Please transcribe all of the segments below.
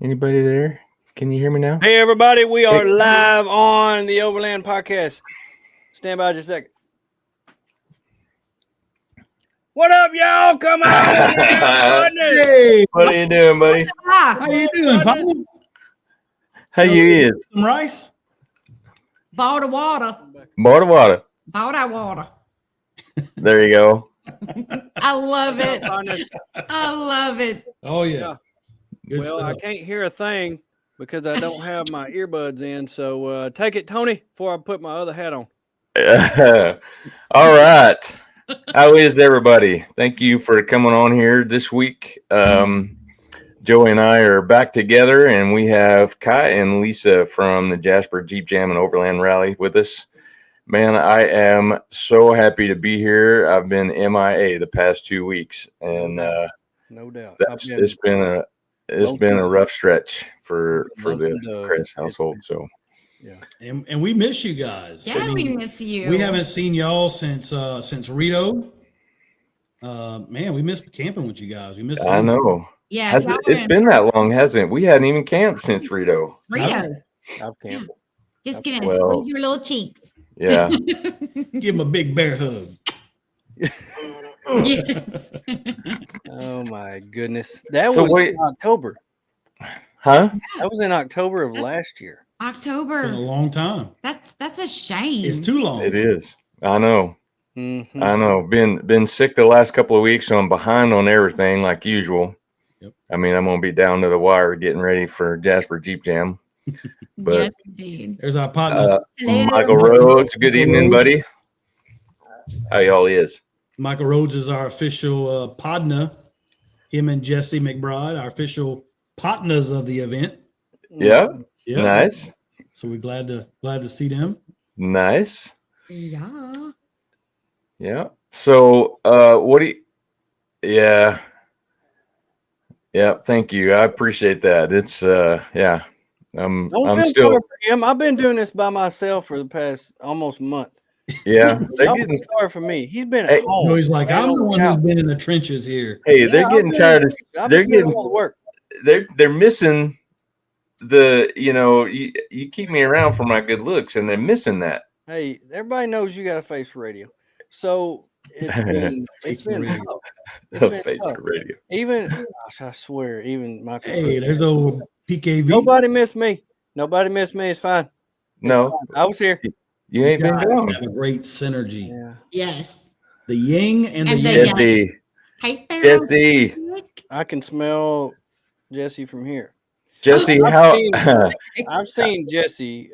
Anybody there? Can you hear me now? Hey, everybody, we are live on the Overland Podcast. Stand by just a second. What up, y'all? Come on. Hey, What are you doing, buddy? how you doing, Papa? How you is? Some rice? Bought the water. Water, water. Bought that water. There you go. I love it. I love it. Oh yeah. Good Well, I stuff. can't hear a thing because I don't have my earbuds in. So take it, Tony, before I put my other hat on. All right. How is everybody? Thank you for coming on here this week. Joey and I are back together, and we have Kye and Lisa from the Jasper Jeep Jam and Overland Rally with us. Man, I am so happy to be here. I've been MIA the past 2 weeks, and No doubt. it's been a rough stretch for the Chris household. So yeah, And we miss you guys. Yeah, we miss you. We haven't seen y'all since Rito. Man, we miss camping with you guys. We miss. I know. Yeah, It's been that long, hasn't it? We hadn't even camped since Rito. Rito. I've camped. Just gonna Well- squeeze your little cheeks. Yeah. Give him a big bear hug. Yes. Oh, my goodness. That So was wait- in October. Huh? That was in October of last year. Been a October. long time. That's a shame. It's too long. It is. I know. Mhm. I know. Been sick the last couple of weeks, so I'm behind on everything like usual. Yep. I mean, I'm gonna be down to the wire getting ready for Jasper Jeep Jam. But Yes, indeed. There's our partner, Hello. Michael Rhodes, good evening, buddy. How y'all is? Michael Rhodes is our official partner. Him and Jesse McBride, our official partners of the event. Yeah. Yeah. Nice. So we're glad to see them. Nice. Yeah. Yeah. So what do you yeah. Yeah, thank you. I appreciate that. It's yeah. Don't I'm feel still sorry for him. I've been doing this by myself for the past almost month. yeah. They're Don't getting feel sorry for me. He's been Hey, at home. No, he's like, man, I'm on the one couch. who's been in the trenches here. hey, Yeah, they're I've getting been- tired of I've they're been doing getting all the work. they're missing the you keep me around for my good looks and they're missing that. Hey, everybody knows you got a face for radio. So it's been Face for radio. tough. It's The been face tough. for radio. Even gosh, I swear, even Michael. Hey, there's old PKV. Nobody missed me. Nobody missed me. It's fine. It's No, fine. I was here. you ain't been guys gone. have a great synergy. Yeah. Yes. The yin and the And the yang. yang. Jesse. Hey, Pharaoh. Jesse. I can smell Jesse from here. Jesse, I've how seen- I've seen Jesse.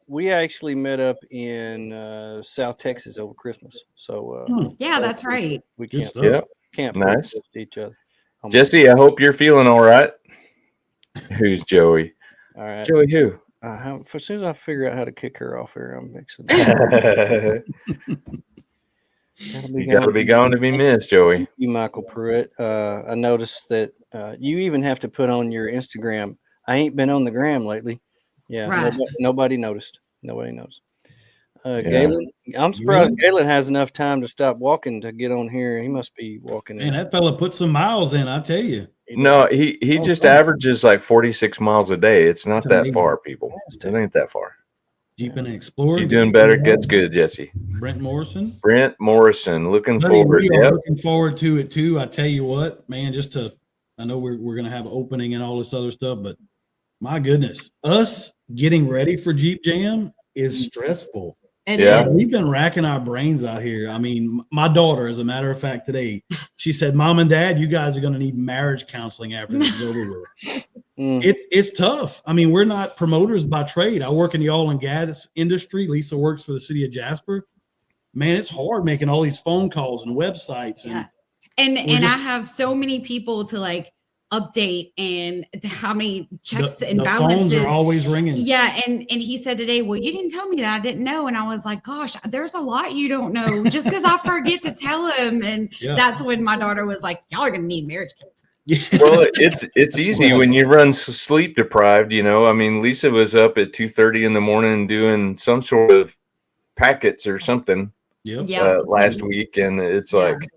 We actually met up in South Texas over Christmas. So Yeah, that's right. we Good can't stuff. yeah. can't Nice. protest each other. Oh my Jesse, I hope you're feeling all right. Who's Joey? God. All right. Joey who? As soon as I figure out how to kick her off here, I'm mixing. You gotta be gone to be missed, Joey. You, Michael Pruitt. I noticed that you even have to put on your Instagram. I ain't been on the gram lately. Yeah, Right. nobody noticed. Nobody knows. Yeah. Galen, I'm surprised Galen has enough time to stop walking to get on here. He must be walking. Man, that fella put some miles in, I tell you. No, he just averages like 46 miles a day. It's not That's that amazing. far, people. It ain't that far. Jeep and Explorer. You're doing better. That's good, Jesse. Brent Morrison. Brent Morrison, looking Buddy, forward. we are Yep. looking forward to it too. I tell you what, man, I know we're gonna have opening and all this other stuff, but my goodness, us getting ready for Jeep Jam is stressful. And Yeah. We've been racking our brains out here. I mean, my daughter, as a matter of fact, today, she said, Mom and Dad, you guys are going to need marriage counseling after this is over with. Mm. It's tough. I mean, we're not promoters by trade. I work in the oil and gas industry. Lisa works for the city of Jasper. Man, it's hard making all these phone calls and websites. Yeah. And and We're I just- have so many people to like update and how many checks the and phones balances. are always ringing. Yeah, and he said today, well, you didn't tell me that. I didn't know. And I was like, gosh, there's a lot you don't know just because I forget to tell him. And Yeah. that's when my daughter was like, y'all are gonna need marriage kids. Yeah. Well, it's easy when you run sleep deprived. I mean, Lisa was up at 2:30 in the morning doing some sort of packets or something Yep. Yeah. last week, and it's Yeah. like,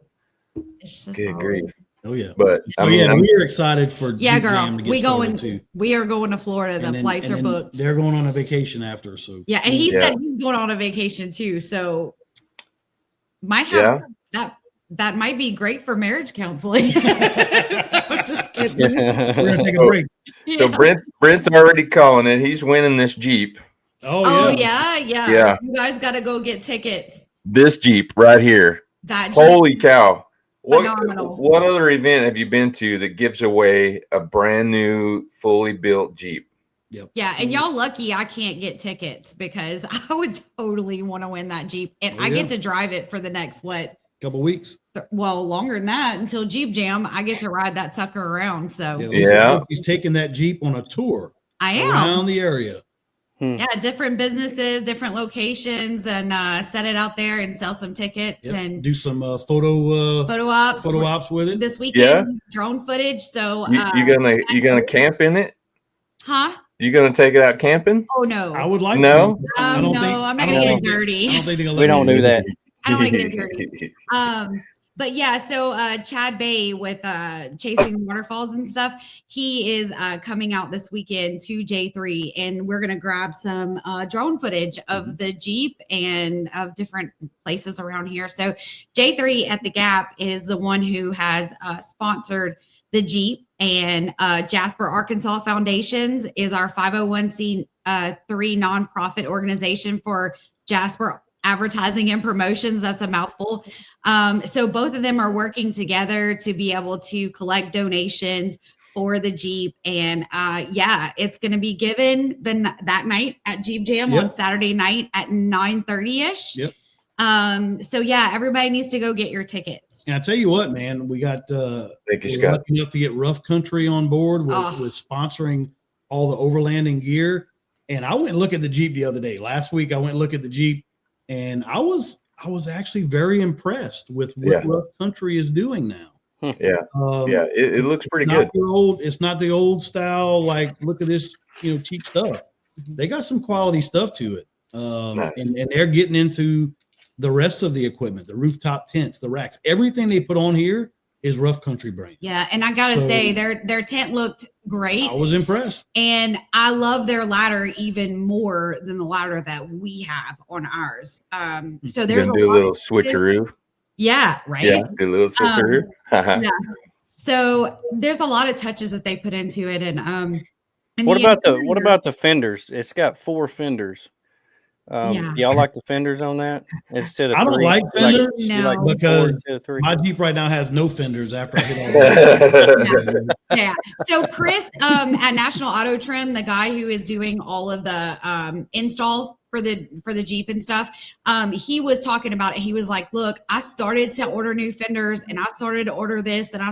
It's just good all- grief. Oh yeah. But I Oh mean, yeah, we're excited for Yeah, Jeep girl. Jam to get We started going. too. We are going to Florida. The flights are booked. They're going on a vacation after. So Yeah, and he said he's going on a vacation too. So might have that might be great for marriage counseling. I'm just kidding. we're gonna take a break. So Brent's already calling it. He's winning this Jeep. Oh yeah. You guys got to go get tickets. This Jeep right here. That Jeep. Holy cow. Phenomenal. What other event have you been to that gives away a brand new, fully built Jeep? Yep. Yeah, and y'all lucky I can't get tickets because I would totally want to win that Jeep. And I get to drive it for the next, couple weeks. Well, longer than that until Jeep Jam. I get to ride that sucker around. So he's taking that Jeep on a tour. I am around the area. Yeah, different businesses, different locations, and set it out there and sell some tickets and do some photo ops with it this weekend. Drone footage. So you gonna camp in it? Huh? You gonna take it out camping? Oh no, I would like to. No, I'm not gonna get it dirty. I don't think we don't do that. I don't want to get it dirty. But yeah, so Chad Bay with Chasing the Waterfalls and stuff, he is coming out this weekend to J3, and we're gonna grab some drone footage of the Jeep and of different places around here. So J3 at the Gap is the one who has sponsored the Jeep, and Jasper Arkansas Foundations is our 501c3 nonprofit organization for Jasper advertising and promotions. That's a mouthful. So both of them are working together to be able to collect donations for the Jeep. And it's going to be given that night at Jeep Jam on Saturday night at 9:30ish. Yep. So yeah, everybody needs to go get your tickets. And I tell you what, man, we got thank you, we're Scott. lucky enough to get Rough Country on board with sponsoring all the overlanding gear. And I went and looked at the Jeep the other day. Last week I went and looked at the Jeep, and I was actually very impressed with what Rough Country is doing now. It looks pretty good. It's not the old style, like, look at this, cheap stuff. They got some quality stuff to it. Nice. And they're getting into the rest of the equipment, the rooftop tents, the racks, everything they put on here is Rough Country brand. Yeah, and I gotta say their tent looked great. I was impressed, and I love their ladder even more than the ladder that we have on ours. So there's a little switcheroo. Yeah, right. Yeah, good little switcheroo. Yeah. So there's a lot of touches that they put into it, and what about the fenders? It's got 4 fenders. Y'all like the fenders on that instead of 3? I don't like fenders because my Jeep right now has no fenders after I hit all that. Yeah. So Chris at National Auto Trim, the guy who is doing all of the install for the Jeep and stuff, he was talking about it. He was like, look, I started to order new fenders and I started to order this and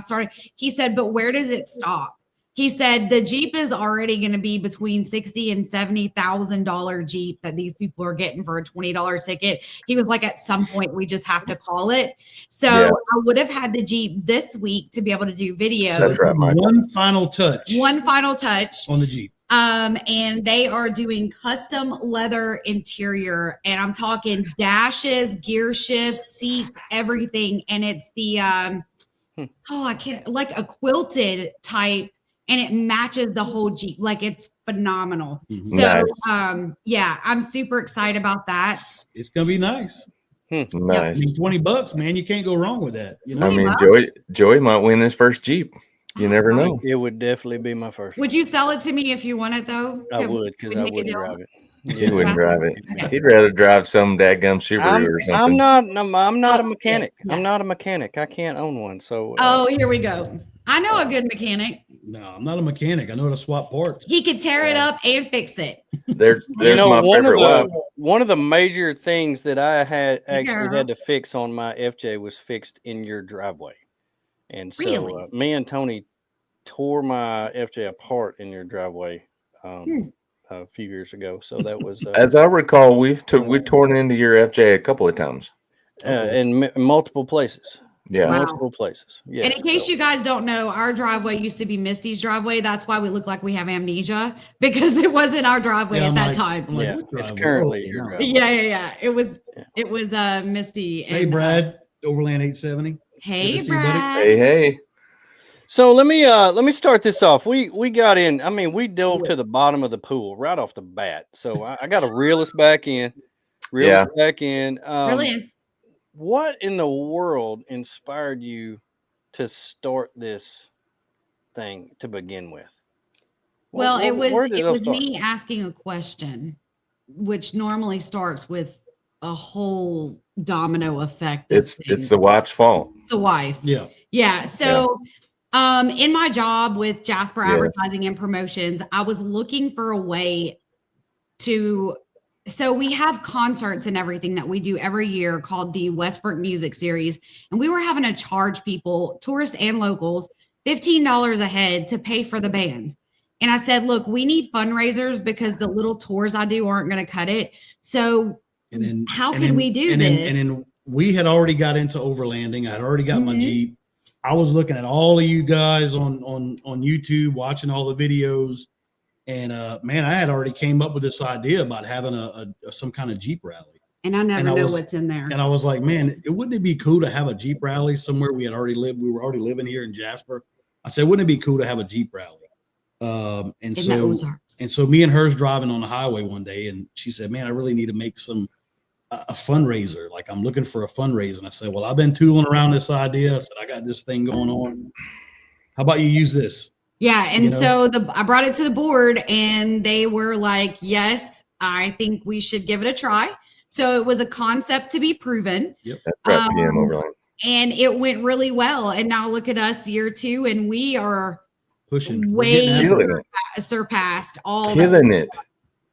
he said, but where does it stop? He said the Jeep is already going to be between $60,000 and $70,000 Jeep that these people are getting for a $20 ticket. He was like, at some point, we just have to call it. So I would have had the Jeep this week to be able to do videos. That's right, Michael. One final touch on the Jeep. And they are doing custom leather interior, and I'm talking dashes, gear shifts, seats, everything. And it's the I can't, like a quilted type. And it matches the whole Jeep. Like, it's phenomenal. So, nice. I'm super excited about that. It's going to be nice. Nice. I mean, $20, man, you can't go wrong with that. I mean, Joey might win his first Jeep. You never know. It would definitely be my first. Would you sell it to me if you want it, though? I would, because I wouldn't drive it. He wouldn't drive it. Okay. He'd rather drive some dadgum Subaru or something. I'm not a mechanic. Yes. I'm not a mechanic. I can't own one. So. Here we go. I know a good mechanic. No, I'm not a mechanic. I know how to swap parts. He could tear it up and fix it. There's my favorite wife. One of the major things that I had to fix on my FJ was fixed in your driveway. And so me and Tony tore my FJ apart in your driveway a few years ago. So that was as I recall, we've torn into your FJ a couple of times. In multiple places. Yeah. Wow. Multiple places. Yeah. And in case you guys don't know, our driveway used to be Misty's driveway. That's why we look like we have amnesia, because it wasn't our driveway at that time. It's currently your driveway. Yeah. It was Misty. Hey, Brad, Overland 870. Hey, Brad. Hey. So let me start this off. We got in. I mean, we dove to the bottom of the pool right off the bat. So I got to reel us back in. Brilliant. What in the world inspired you to start this thing to begin with? Well, Where did it was start? me asking a question, which normally starts with a whole domino effect. It's the wife's fault. It's the wife. Yeah. So in my job with Jasper Advertising and Promotions, I was looking for a way to, so we have concerts and everything that we do every year called the Westbrook Music Series. And we were having to charge people, tourists and locals, $15 a head to pay for the bands. And I said, look, we need fundraisers because the little tours I do aren't going to cut it. So how can we do this? And then we had already got into overlanding. I'd already got my Jeep. I was looking at all of you guys on YouTube, watching all the videos. And man, I had already came up with this idea about having some kind of Jeep rally. And I never know what's in there. And I was like, man, wouldn't it be cool to have a Jeep rally somewhere we had already lived? We were already living here in Jasper. I said, wouldn't it be cool to have a Jeep rally? And so me and her's driving on the highway one day, and she said, man, I really need to make a fundraiser. Like, I'm looking for a fundraiser. And I said, well, I've been tooling around this idea. I said, I got this thing going on. How about you use this? Yeah. And so I brought it to the board, and they were like, yes, I think we should give it a try. So it was a concept to be proven. Yep. That's right, PM Overland. And it went really well. And now look at us, year 2, and we are pushing way surpassed all. Killing it.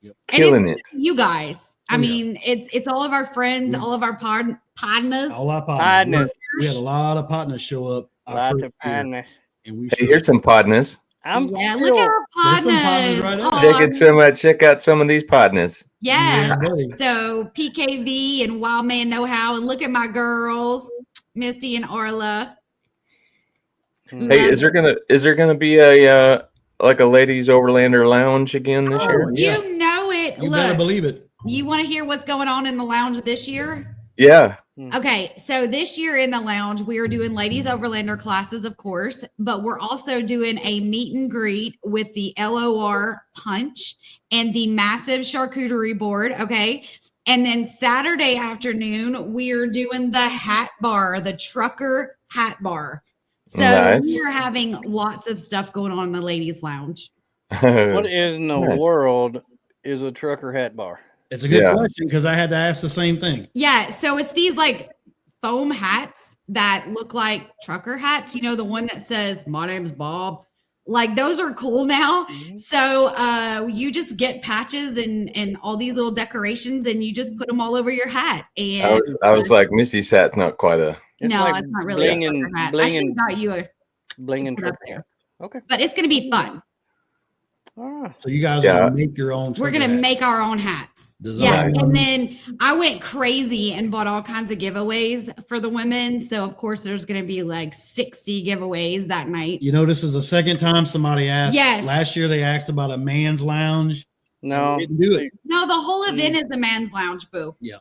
Yep. Killing it. You guys. I mean, it's all of our friends, all of our partners. All our partners. We had a lot of partners show up. Lots of partners. And we here's some partners. Look at our partners. Right check out some of these partners. Yeah. So PKV and Wild Man Know How, and look at my girls, Misty and Orla. Hey, is there gonna be a like a ladies overlander lounge again this year? You know it. You better believe it. You want to hear what's going on in the lounge this year? Yeah. Okay, so this year in the lounge, we are doing ladies overlander classes, of course, but we're also doing a meet and greet with the LOR punch and the massive charcuterie board. Okay. And then Saturday afternoon, we are doing the hat bar, the trucker hat bar. So we're having lots of stuff going on in the ladies lounge. What in the world is a trucker hat bar? It's a good question, because I had to ask the same thing. Yeah. So it's these like foam hats that look like trucker hats. You know, the one that says, my name's Bob. Like, those are cool now. So you just get patches and all these little decorations, and you just put them all over your hat. And I was like, Misty's hat's not quite a. It's not really a trucker hat. I should have got you a bling and trucker hat. Okay. But it's going to be fun. So you guys are going to make your own. We're going to make our own hats. Yeah. And then I went crazy and bought all kinds of giveaways for the women. So of course there's going to be like 60 giveaways that night. You know, this is the second time somebody asked. Yes. Last year they asked about a man's lounge. No. They didn't do it. No, the whole event is the man's lounge, boo. Yeah.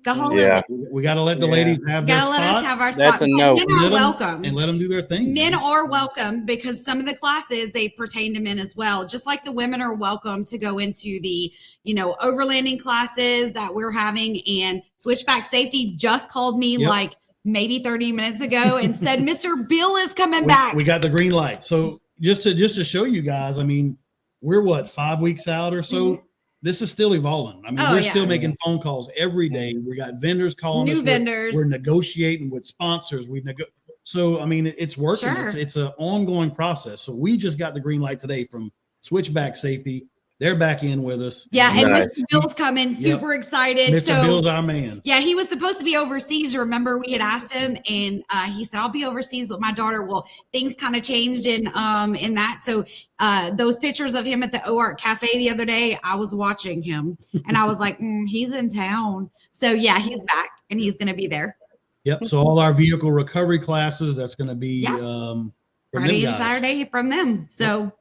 The whole event. We got to let the ladies have their spot. Let us have our spot. That's a no. Men are welcome. And let them do their thing. Men are welcome, because some of the classes, they pertain to men as well. Just like the women are welcome to go into the, overlanding classes that we're having. And Switchback Safety just called me like maybe 30 minutes ago and said, Mr. Bill is coming back. We got the green light. So just to show you guys, I mean, we're 5 weeks out or so. Mm-hmm. This is still evolving. I mean, we're still making phone calls every day. We got vendors calling us. New vendors. We're negotiating with sponsors. So, I mean, it's working. Sure. It's an ongoing process. So we just got the green light today from Switchback Safety. They're back in with us. Yeah, and Mr. Bill's coming. Super excited. Mr. Bill's our man. Yeah, he was supposed to be overseas. Remember, we had asked him, and he said, "I'll be overseas with my daughter." Well, things kind of changed in that. So those pictures of him at the OART Cafe the other day, I was watching him, and I was like, "He's in town." So yeah, he's back, and he's going to be there. Yep. So all our vehicle recovery classes, that's going to be from Friday and Saturday from them. So.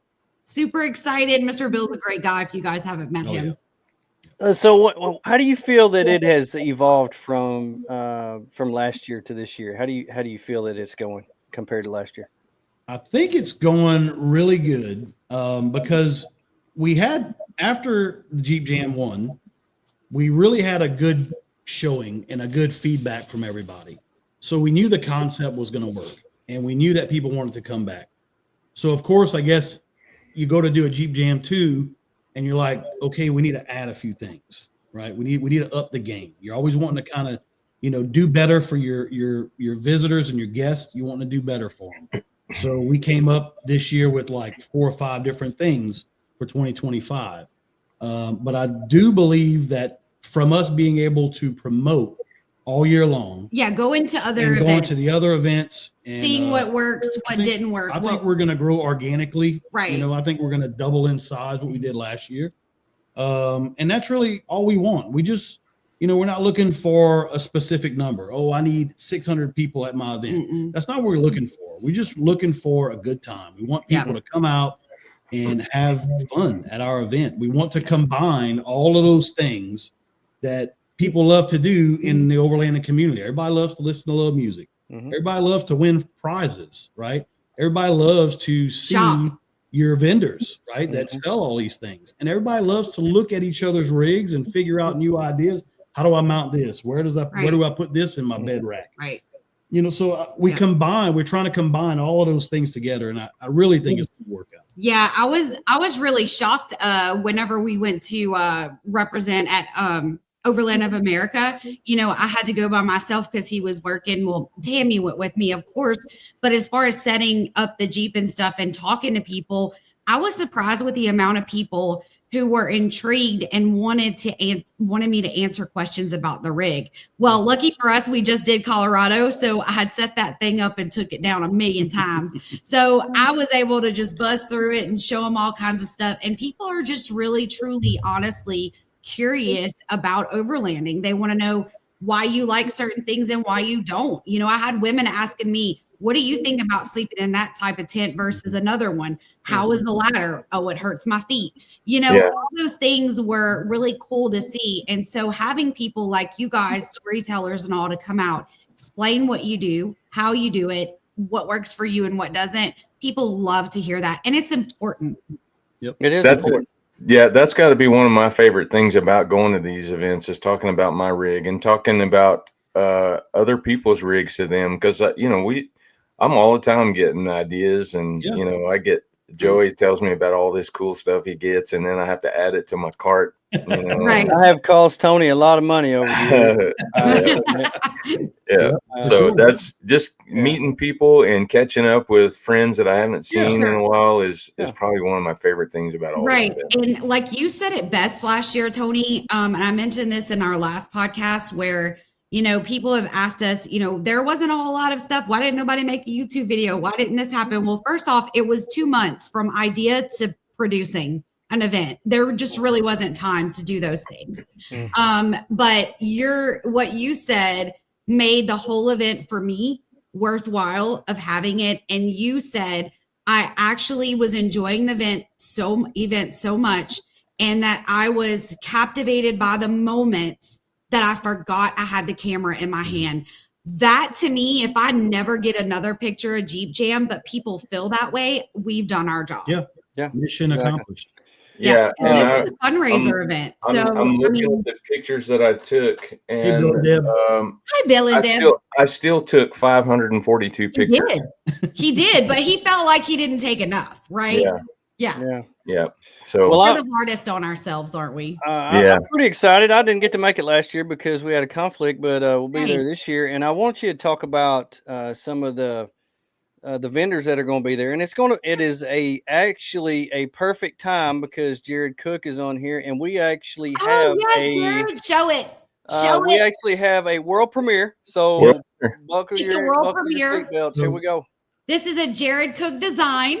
Super excited. Mr. Bill's a great guy if you guys haven't met him. Yeah. So how do you feel that it has evolved from last year to this year? How do you feel that it's going compared to last year? I think it's going really good because we had, after the Jeep Jam 1, we really had a good showing and a good feedback from everybody. So we knew the concept was going to work, and we knew that people wanted to come back. So of course, I guess you go to do a Jeep Jam 2 and you're like, okay, we need to add a few things, right? We need to up the game. You're always wanting to kind of, do better for your visitors and your guests. You want to do better for them. So we came up this year with like 4 or 5 different things for 2025. But I do believe that from us being able to promote all year long. Yeah, go into other events. Going to the other events. And, seeing what works, what didn't work. I think we're going to grow organically. Right. I think we're going to double in size what we did last year. And that's really all we want. We just, we're not looking for a specific number. Oh, I need 600 people at my event. Mm-mm. That's not what we're looking for. We're just looking for a good time. We want people to come out and have fun at our event. We want to combine all of those things that people love to do in the overlanding community. Everybody loves to listen to love music. Mm-hmm. Everybody loves to win prizes, right? Everybody loves to see your vendors, right? That sell all these things. And everybody loves to look at each other's rigs and figure out new ideas. How do I mount this? Where do I put this in my bed rack? Right. So we're trying to combine all of those things together. And I really think it's going to work out. Yeah, I was really shocked whenever we went to represent at Overland of America. I had to go by myself because he was working. Well, Tammy went with me, of course. But as far as setting up the Jeep and stuff and talking to people, I was surprised with the amount of people who were intrigued and wanted me to answer questions about the rig. Well, lucky for us, we just did Colorado. So I had set that thing up and took it down 1,000,000 times. So I was able to just bust through it and show them all kinds of stuff. And people are just really, truly, honestly curious about overlanding. They want to know why you like certain things and why you don't. I had women asking me, what do you think about sleeping in that type of tent versus another one? How is the ladder? Oh, it hurts my feet. All those things were really cool to see. And so having people like you guys, storytellers and all, to come out, explain what you do, how you do it, what works for you and what doesn't. People love to hear that. And it's important. Yep. It is important. Yeah, that's got to be one of my favorite things about going to these events, is talking about my rig and talking about other people's rigs to them. Because, I'm all the time getting ideas, and, I get Joey tells me about all this cool stuff he gets, and then I have to add it to my cart. Right. I have cost Tony a lot of money over the years. So that's just meeting people and catching up with friends that I haven't seen in a while is probably one of my favorite things about all right. This. And like you said it best last year, Tony, and I mentioned this in our last podcast where, people have asked us, there wasn't a whole lot of stuff. Why didn't nobody make a YouTube video? Why didn't this happen? Well, first off, it was 2 months from idea to producing an event. There just really wasn't time to do those things. But what you said made the whole event for me worthwhile of having it. And you said, I actually was enjoying the event so much, and that I was captivated by the moments that I forgot I had the camera in my hand. That, to me, if I never get another picture of Jeep Jam, but people feel that way, we've done our job. Yeah. Mission accomplished. Yeah. This is a fundraiser event. So I'm looking at the pictures that I took, and hi, Bill and Deb. I still took 542 pictures. He did, but he felt like he didn't take enough, right? Yeah. So we're the hardest on ourselves, aren't we? I'm pretty excited. I didn't get to make it last year because we had a conflict, but we'll be there this year. And I want you to talk about some of the vendors that are going to be there. And it is actually a perfect time because Jared Cook is on here, and we actually have Jared, show it. We actually have a world premiere. So buckle it's a world premiere. Seatbelts. Here we go. This is a Jared Cook design.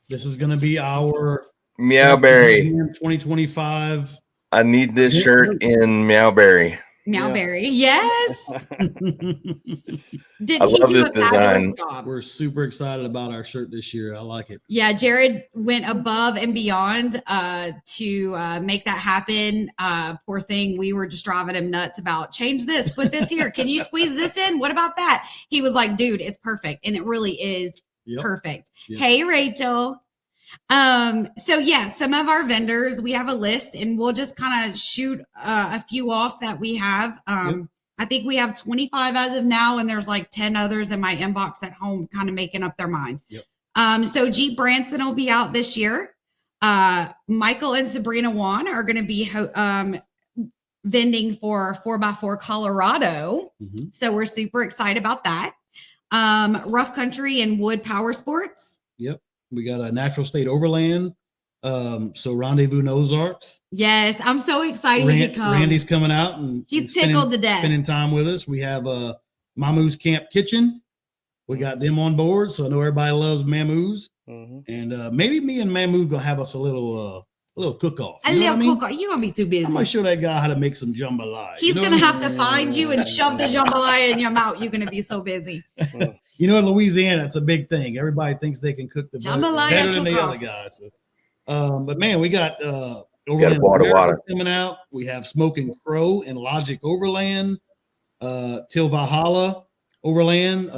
This is going to be our Meowberry 2025. I need this shirt in Meowberry. Meowberry, yes. I love this design. We're super excited about our shirt this year. I like it. Yeah, Jared went above and beyond to make that happen. Poor thing, we were just driving him nuts about change this, put this here. Can you squeeze this in? What about that? He was like, dude, it's perfect. And it really is Yep. Perfect. Yep. Hey, Rachel. So yeah, some of our vendors, we have a list and we'll just kind of shoot a few off that we have. I think we have 25 as of now, and there's like 10 others in my inbox at home kind of making up their mind. Yep. So Jeep Branson will be out this year. Michael and Sabrina Wan are going to be vending for 4x4 Colorado. So we're super excited about that. Rough Country and Wood Power Sports. Yep. We got a Natural State Overland. So Rendezvous in Ozarks. Yes, I'm so excited to come. Randy's coming out and he's tickled to death. Spending time with us. We have Mamu's Camp Kitchen. We got them on board, so I know everybody loves Mamu's. And maybe me and Mamu gonna have us a little cook-off. A little cook-off. You gonna be too busy. I'm gonna show that guy how to make some jambalaya. He's gonna have to find you and shove the jambalaya in your mouth. You're gonna be so busy. You know, in Louisiana, it's a big thing. Everybody thinks they can cook the jambalaya better than the other guys. So, but man, we got Overland water coming out. We have Smoking Crow and Logic Overland, Till Valhalla Overland.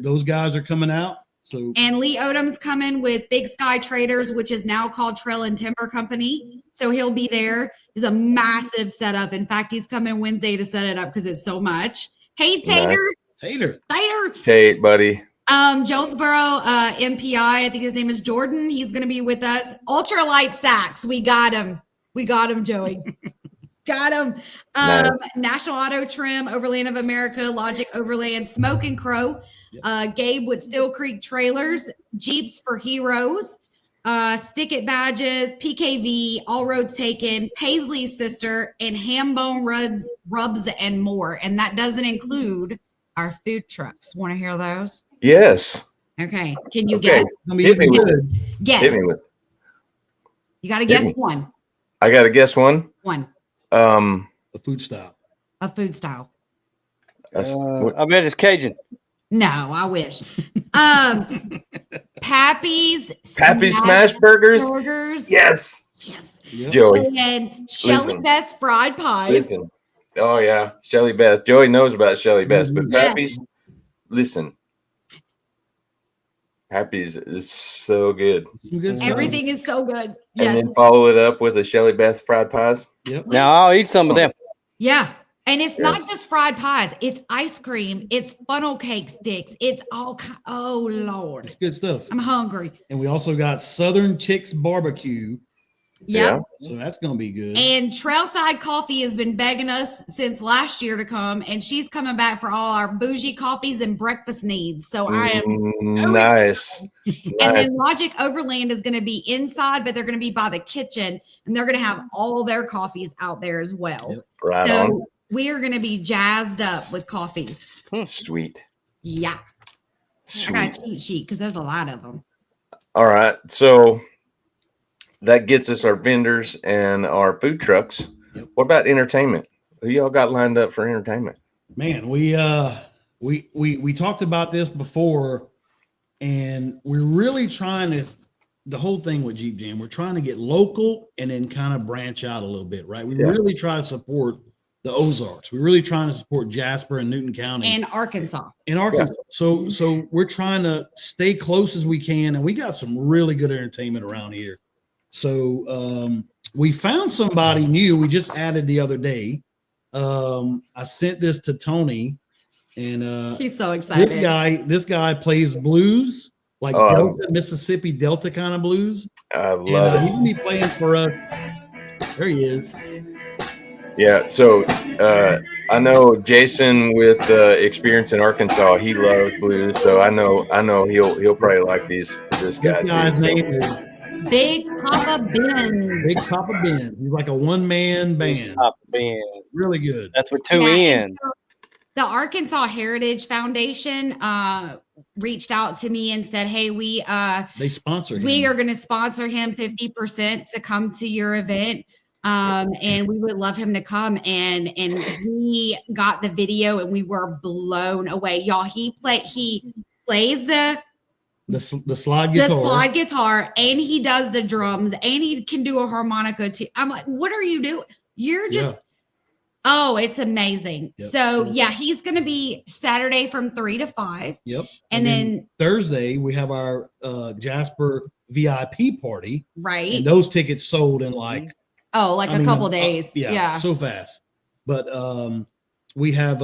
Those guys are coming out. So and Lee Odom's coming with Big Sky Traders, which is now called Trail and Timber Company. So he'll be there. It's a massive setup. In fact, he's coming Wednesday to set it up because it's so much. Hey, Tater. Nice. Tater. Tate, buddy. Jonesboro MPI, I think his name is Jordan. He's going to be with us. Ultralight Sacks. We got him. Joey. Got him. Nice. National Auto Trim, Overland of America, Logic Overland, Smoking Crow, Gabe with Steel Creek Trailers, Jeeps for Heroes, Stick It Badges, PKV, All Roads Taken, Paisley's Sister, and Hambone Rubs and more. And that doesn't include our food trucks. Want to hear those? Yes. Okay. Can you guess? Hit me with it. Guess. Hit me with it. You got to guess one. I got to guess one. A food style. A food style. I bet it's Cajun. No, I wish. Pappy's Smash Burgers. Yes. Yep. Joey. And Shelly Best Fried Pies. Listen. Oh, yeah. Shelly Beth. Joey knows about Shelly Best, but Pappy's, listen. Pappy's is so good. Everything is so good. And then follow it up with a Shelly Beth fried pies. Yep. Now I'll eat some of them. Yeah. And it's not just fried pies. It's ice cream. It's funnel cake sticks. It's all oh, Lord. It's good stuff. I'm hungry. And we also got Southern Chicks Barbecue. Yep. So that's going to be good. And Trailside Coffee has been begging us since last year to come, and she's coming back for all our bougie coffees and breakfast needs. So I am so nice. And then Logic Overland is going to be inside, but they're going to be by the kitchen, and they're going to have all their coffees out there as well. Yep. Right so on. we are going to be jazzed up with coffees. Sweet. Yeah. Sweet. I got a cheat sheet because there's a lot of them. All right. So that gets us our vendors and our food trucks. Yep. What about entertainment? Who y'all got lined up for entertainment? Man, we talked about this before, and we're really trying to, the whole thing with Jeep Jam, we're trying to get local and then kind of branch out a little bit, right? We really try to support the Ozarks. We're really trying to support Jasper and Newton County and Arkansas. Yeah. So we're trying to stay close as we can, and we got some really good entertainment around here. So we found somebody new. We just added the other day. I sent this to Tony, and he's so excited. This guy plays blues, like Delta, Mississippi Delta kind of blues. I love it. He's gonna be playing for us. There he is. Yeah. So I know Jason with experience in Arkansas. He loves blues, so I know he'll probably like this guy. This guy's name is Big Papa Ben. Big Papa Ben. He's like a one-man band. Papa Ben. Really good. That's with two N. So the Arkansas Heritage Foundation reached out to me and said, "Hey, they sponsor him. We are going to sponsor him 50% to come to your event, and we would love him to come." And we got the video, and we were blown away, y'all. He plays the slide guitar, and he does the drums, and he can do a harmonica too. I'm like, what are you doing? You're just Oh, it's amazing. Yep. So yeah, he's going to be Saturday from 3 to 5. Yep. And then Thursday we have our Jasper VIP party. Right. And those tickets sold in like a couple days. Yeah, so fast. But we have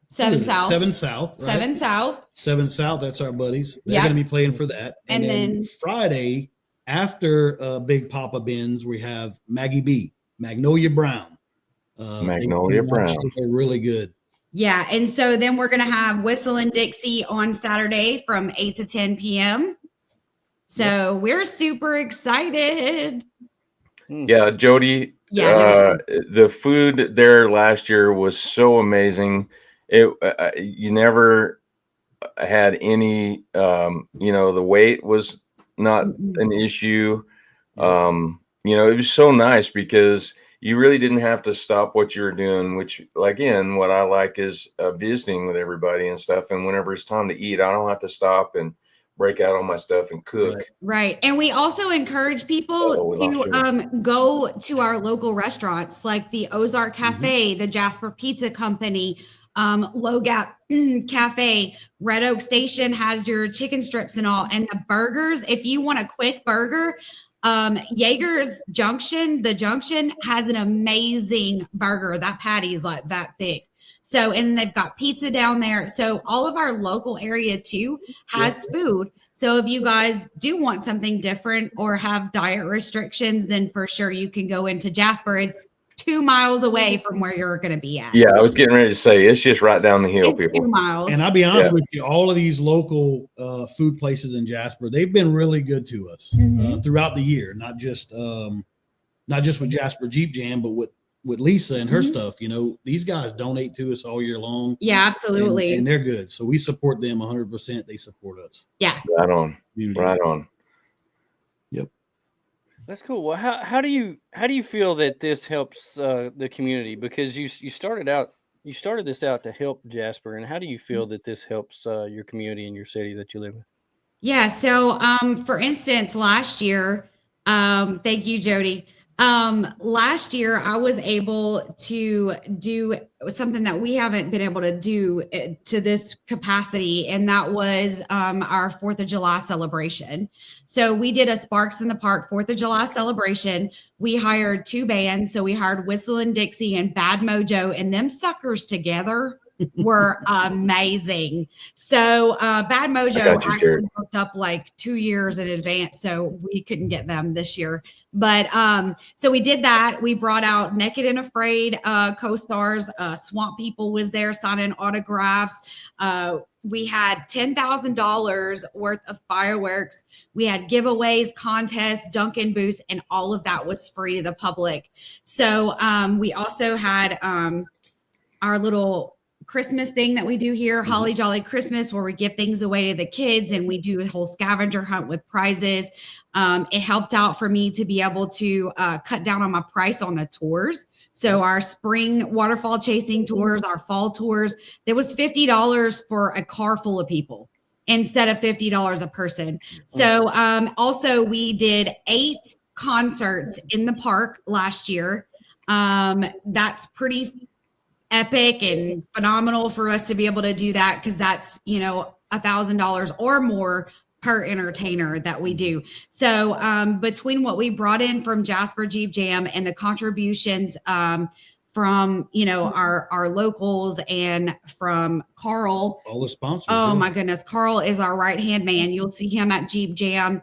7 South. 7 South. Right? 7 South. 7 South. That's our buddies. They're going to be playing for that. And then Friday after Big Papa Ben's, we have Magnolia Brown. Magnolia Brown. They're really good. Yeah. And so then we're going to have Whistling Dixie on Saturday from 8 to 10 p.m. So we're super excited. Yeah, Jody. Yeah. The food there last year was so amazing. You never had any, the weight was not an issue. It was so nice because you really didn't have to stop what you were doing, which, again, what I like is visiting with everybody and stuff. And whenever it's time to eat, I don't have to stop and break out all my stuff and cook. Right. And we also encourage people to go to our local restaurants like the Ozark Cafe, the Jasper Pizza Company, Low Gap Cafe, Red Oak Station has your chicken strips and all. And the burgers, if you want a quick burger, Jaeger's Junction, the Junction has an amazing burger. That patty is like that thick. So, and they've got pizza down there. So all of our local area too has food. So if you guys do want something different or have diet restrictions, then for sure you can go into Jasper. It's 2 miles away from where you're going to be at. Yeah, I was getting ready to say it's just right down the hill, people. 2 miles. And I'll be honest with you, all of these local food places in Jasper, they've been really good to us throughout the year. Not just with Jasper Jeep Jam, but with Lisa and her stuff. These guys donate to us all year long. Yeah, absolutely. And they're good. So we support them 100%. They support us. Yeah. Right on. Right on. Yep. That's cool. Well, how do you feel that this helps the community? Because you started this out to help Jasper, and how do you feel that this helps your community and your city that you live in? Yeah. So, for instance, last year, thank you, Jody. Last year I was able to do something that we haven't been able to do to this capacity. And that was, our 4th of July celebration. So we did a Sparks in the Park 4th of July celebration. We hired 2 bands. So we hired Whistling Dixie and Bad Mojo, and them suckers together were amazing. So Bad Mojo actually booked up like 2 years in advance, so we couldn't get them this year. But so we did that. We brought out Naked and Afraid co-stars. Swamp People was there signing autographs. We had $10,000 worth of fireworks. We had giveaways, contests, Dunkin' booths, and all of that was free to the public. So we also had our little Christmas thing that we do here, Holly Jolly Christmas, where we give things away to the kids and we do a whole scavenger hunt with prizes. It helped out for me to be able to cut down on my price on the tours. So our spring waterfall chasing tours, our fall tours, there was $50 for a car full of people instead of $50 a person. So also we did 8 concerts in the park last year. That's pretty epic and phenomenal for us to be able to do that, because that's $1,000 or more per entertainer that we do. So between what we brought in from Jasper Jeep Jam and the contributions from our locals and from Carl, all the sponsors. Oh my goodness, Carl is our right hand man. You'll see him at Jeep Jam.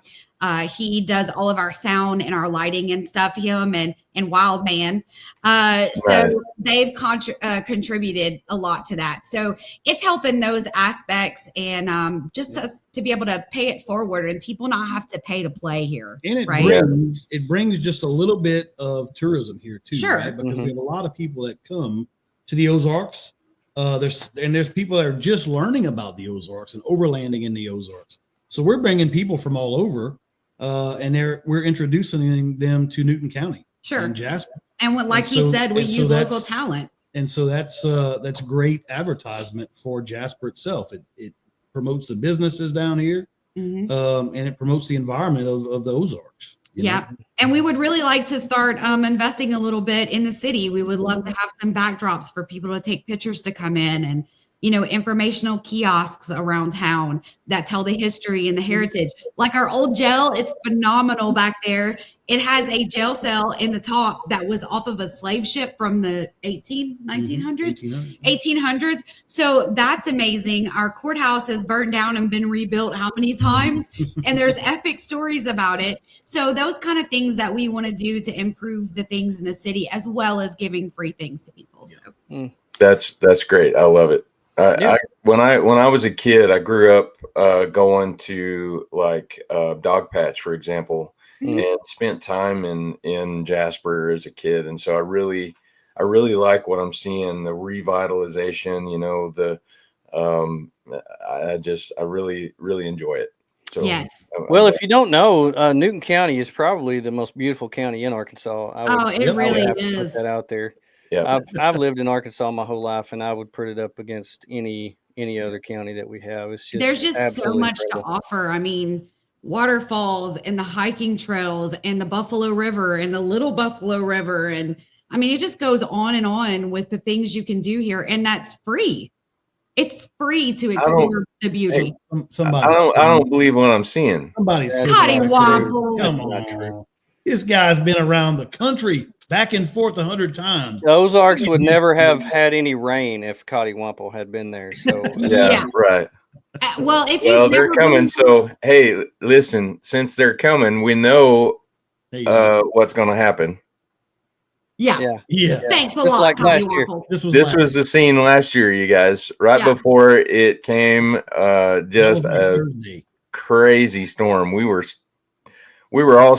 He does all of our sound and our lighting and stuff, him and Wild Man. So they've contributed a lot to that. So it's helping those aspects and just to be able to pay it forward and people not have to pay to play here. And it brings just a little bit of tourism here too, right? Because we have a lot of people that come to the Ozarks. There's people that are just learning about the Ozarks and overlanding in the Ozarks. So we're bringing people from all over. And we're introducing them to Newton County, and Jasper. And he said, we use local talent. And so that's great advertisement for Jasper itself. It promotes the businesses down here, and it promotes the environment of the Ozarks. Yeah. And we would really like to start investing a little bit in the city. We would love to have some backdrops for people to take pictures to come in, and, informational kiosks around town that tell the history and the heritage. Like our old jail, it's phenomenal back there. It has a jail cell in the top that was off of a slave ship from the 1900s. So that's amazing. Our courthouse has burned down and been rebuilt how many times? And there's epic stories about it. So those kind of things that we want to do to improve the things in the city, as well as giving free things to people. So that's great. I love it. When I was a kid, I grew up going to like Dog Patch, for example, and spent time in Jasper as a kid, and so I really like what I'm seeing, the revitalization. I really enjoy it. So yes. Well, if you don't know, Newton County is probably the most beautiful county in Arkansas. It really Put is. that out there. Yeah. I've lived in Arkansas my whole life, and I would put it up against any other county that we have. It's just there's just so much incredible to offer. I mean, waterfalls and the hiking trails and the Buffalo River and the Little Buffalo River, and I mean, it just goes on and on with the things you can do here, and that's free. It's free to explore the beauty. I don't believe what I'm seeing. Somebody's Cotty Womple. Come on. This guy's been around the country back and forth 100 times. The Ozarks would never have had any rain if Cotty Womple had been there. So yeah, right. Well, they're coming. So hey, listen, since they're coming, we know what's going to happen. Yeah. Thanks a Just lot. Like last year. This was the scene last year, you guys. Right before it came, just a crazy storm. We were all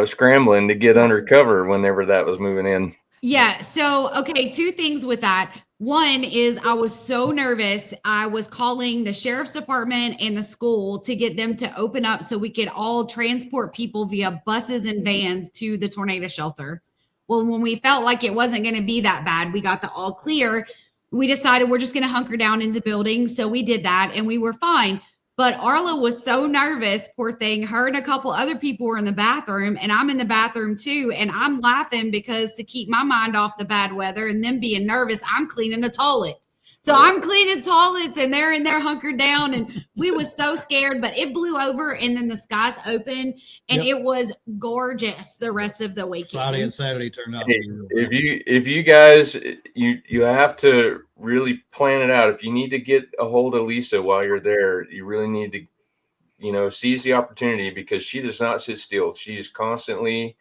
scrambling to get under cover whenever that was moving in. Yeah. So, okay, two things with that. One is I was so nervous. I was calling the sheriff's department and the school to get them to open up so we could all transport people via buses and vans to the tornado shelter. Well, when we felt like it wasn't going to be that bad, we got the all clear. We decided we're just going to hunker down into buildings. So we did that and we were fine. But Arla was so nervous, poor thing. Her and a couple other people were in the bathroom, and I'm in the bathroom too. And I'm laughing because to keep my mind off the bad weather and them being nervous, I'm cleaning the toilet. So I'm cleaning toilets and they're in there hunkered down, and we was so scared, but it blew over and then the skies opened and it was gorgeous the rest of the weekend. Friday and Saturday turned out. Hey, if you guys, you have to really plan it out. If you need to get a hold of Lisa while you're there, you really need to, seize the opportunity, because she does not sit still. She's constantly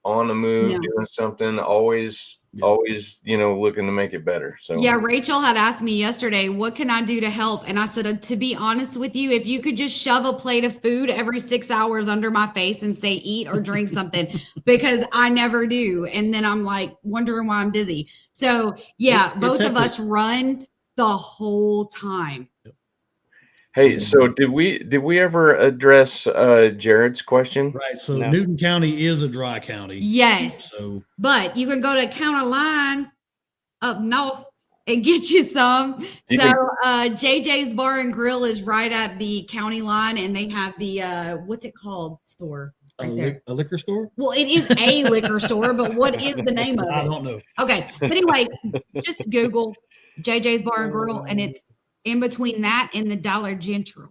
on the move, doing something, always, looking to make it better. So yeah, Rachel had asked me yesterday, what can I do to help? And I said, to be honest with you, if you could just shove a plate of food every 6 hours under my face and say, eat or drink something, because I never do. And then I'm like wondering why I'm dizzy. So yeah, both of us run the whole time. Hey, so did we ever address Jared's question? Right. So Newton County is a dry county. Yes. But you can go to County Line up north and get you some. JJ's Bar and Grill is right at the county line, and they have the what's it called store? Right a liquor store? Well, it is a liquor store, but what is the name of it? I don't know. Okay. But anyway, just Google JJ's Bar and Grill, and it's in between that and the Dollar General.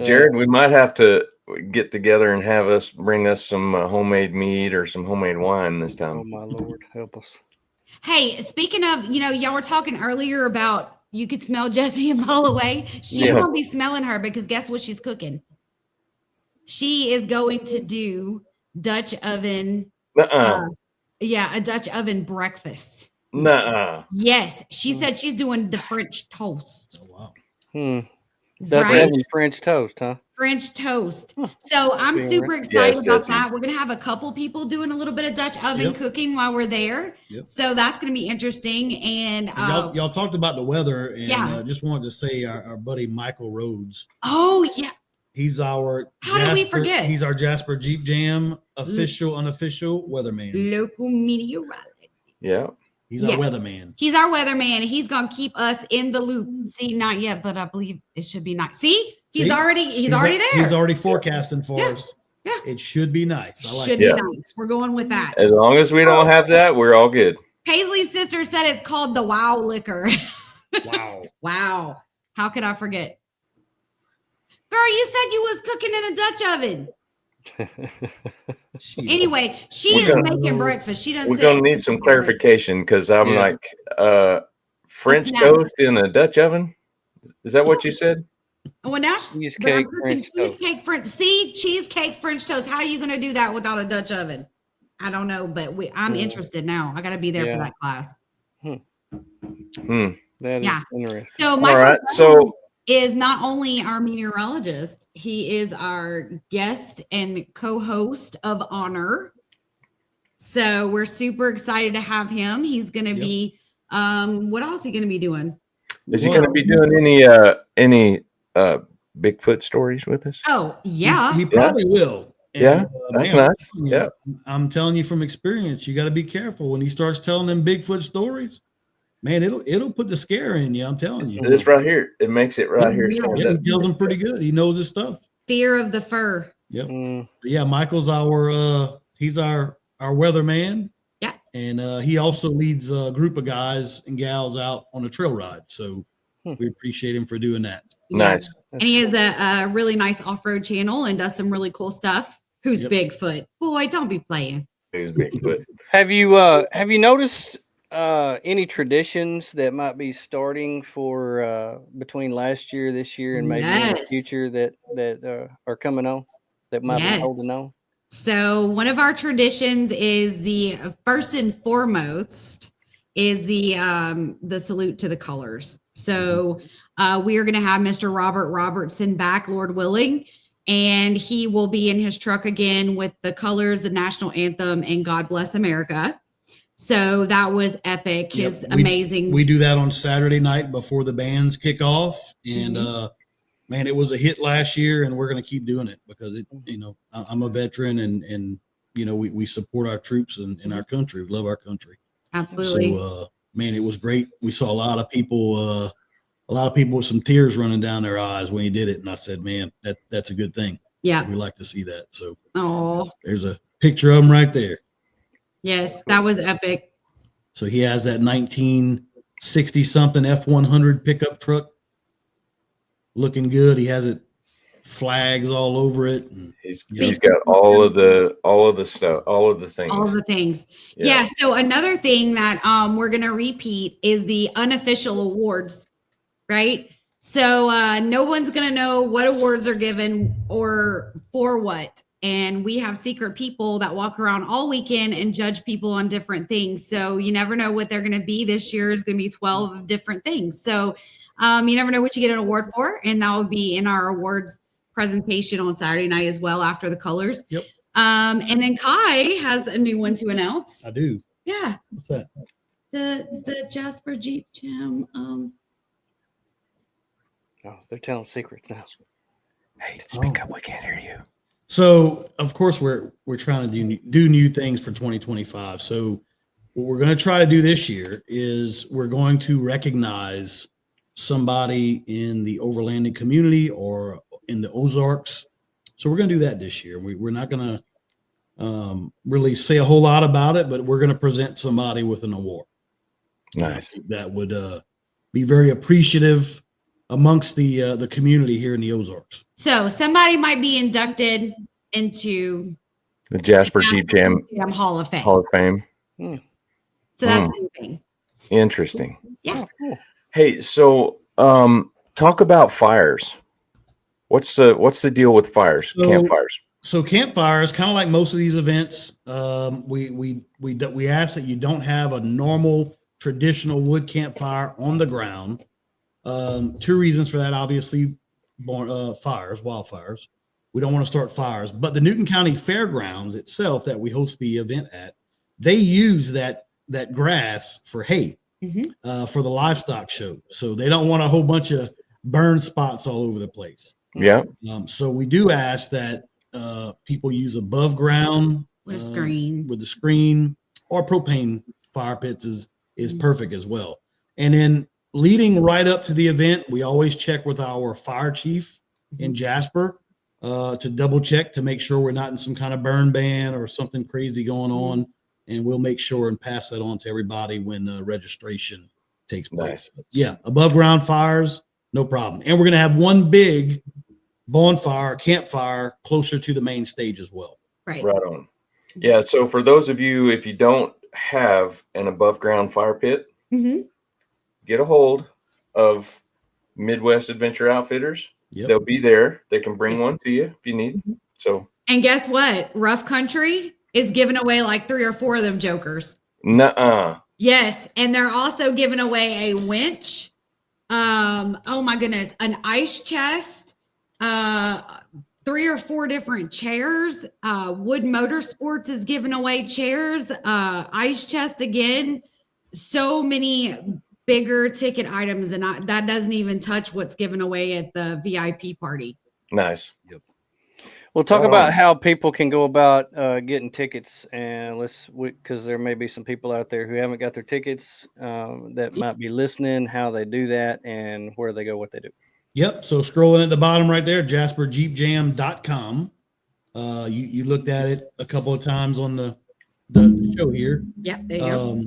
Jared, we might have to get together and bring us some homemade mead or some homemade wine this time. Oh my Lord, help us. Hey, speaking of, y'all were talking earlier about you could smell Jessie a mile away. She won't be smelling her, because guess what she's cooking? She is going to do Dutch oven. A Dutch oven breakfast. Yes, she said she's doing the French toast. Oh wow. That's French toast, huh? French toast. So I'm super excited about that. We're gonna have a couple people doing a little bit of Dutch oven cooking while we're there. So that's gonna be interesting. And y'all talked about the weather, and just wanted to say our buddy Michael Rhodes. Oh yeah. He's our did we forget? He's our Jasper Jeep Jam official, unofficial weatherman. Local meteorologist. Yeah. He's our weatherman. He's our weatherman. He's gonna keep us in the loop. See, not yet, but I believe it should be not. See, he's already there. He's already forecasting for us. Yeah. It should be nice. I like should be nice. We're going with that. As long as we don't have that, we're all good. Paisley's sister said it's called the Wow Liquor. Wow. Wow. How could I forget? Girl, you said you was cooking in a Dutch oven. Anyway, she is making breakfast. She doesn't. We're gonna need some clarification because I'm like French toast in a Dutch oven. Is that what you said? Well, now cheesecake French toast. Cheesecake French toast. How are you gonna do that without a Dutch oven? I don't know, but I'm interested now. I got to be there for that class. That is interesting. So Michael is not only our meteorologist, he is our guest and co-host of honor. So we're super excited to have him. He's going to be, what else is he going to be doing? Is he going to be doing any Bigfoot stories with us? Oh, yeah. He probably will. And, that's nice. Yeah. I'm telling you from experience, you got to be careful when he starts telling them Bigfoot stories. Man, it'll put the scare in you. I'm telling you. This right here, it makes it right here. Yeah, he tells them pretty good. He knows his stuff. Fear of the fur. Yep. Yeah, Michael's he's our weatherman. Yeah. And he also leads a group of guys and gals out on a trail ride. So we appreciate him for doing that. Nice. And he has a really nice off-road channel and does some really cool stuff. Who's Bigfoot? Boy, don't be playing. Who's Bigfoot? Have you noticed any traditions that might be starting for between last year, this year, and maybe in the future that are coming on that might be holding on? So one of our traditions is the first and foremost is the salute to the colors. So we are going to have Mr. Robert Robertson back, Lord willing, and he will be in his truck again with the colors, the national anthem, and God Bless America. So that was epic. His amazing. We do that on Saturday night before the bands kick off. And man, it was a hit last year, and we're going to keep doing it because I'm a veteran and we support our troops and our country. We love our country. Absolutely. So man, it was great. We saw a lot of people with some tears running down their eyes when he did it. And I said, man, that's a good thing. Yeah. We like to see that. So there's a picture of him right there. Yes, that was epic. So he has that 1960 something F-100 pickup truck looking good. He has it flags all over it. And, he's got all of the stuff, all of the things. Yeah. So another thing that we're going to repeat is the unofficial awards, right? So no one's going to know what awards are given or for what. And we have secret people that walk around all weekend and judge people on different things. So you never know what they're going to be. This year is going to be 12 different things. So you never know what you get an award for. And that will be in our awards presentation on Saturday night as well after the colors. Yep. And then Kye has a new one to announce. I do. Yeah. What's that? The Jasper Jeep Jam. Oh, they're telling secrets now. Hey, speak up. We can't hear you. So, of course, we're trying to do new things for 2025. So what we're going to try to do this year is we're going to recognize somebody in the overlanding community or in the Ozarks. So we're going to do that this year. We're not going to really say a whole lot about it, but we're going to present somebody with an award. Nice. That would be very appreciative amongst the community here in the Ozarks. So somebody might be inducted into the Jasper Jeep Jam Hall of Fame. So that's anything. Interesting. Yeah. Hey, so talk about fires. What's the deal with fires? Campfires. So campfires, kind of like most of these events, we ask that you don't have a normal traditional wood campfire on the ground. Two reasons for that, obviously, wildfires. We don't want to start fires, but the Newton County Fairgrounds itself that we host the event at, they use that grass for hay for the livestock show. So they don't want a whole bunch of burn spots all over the place. Yeah. So we do ask that people use above ground with a screen or propane fire pits is perfect as well. And then leading right up to the event, we always check with our fire chief in Jasper to double check to make sure we're not in some kind of burn ban or something crazy going on. And we'll make sure and pass that on to everybody when the registration takes place. Nice. Yeah, above ground fires, no problem. And we're going to have one big bonfire, campfire closer to the main stage as well. Right. Right on. Yeah. So for those of you, if you don't have an above ground fire pit, get a hold of Midwest Adventure Outfitters. Yep. They'll be there. They can bring one to you if you need. So. And guess what? Rough Country is giving away like 3 or 4 of them jokers. Nuh-uh. Yes, and they're also giving away a winch. Oh my goodness, an ice chest, 3 or 4 different chairs. Wood Motorsports is giving away chairs, ice chest again. So many bigger ticket items, and that doesn't even touch what's given away at the VIP party. Nice. Yep. We'll talk about how people can go about getting tickets, and because there may be some people out there who haven't got their tickets that might be listening, how they do that and where they go, what they do. Yep. So scrolling at the bottom right there, jasperjeepjam.com. You looked at it a couple of times on the show here. Yeah, there you go.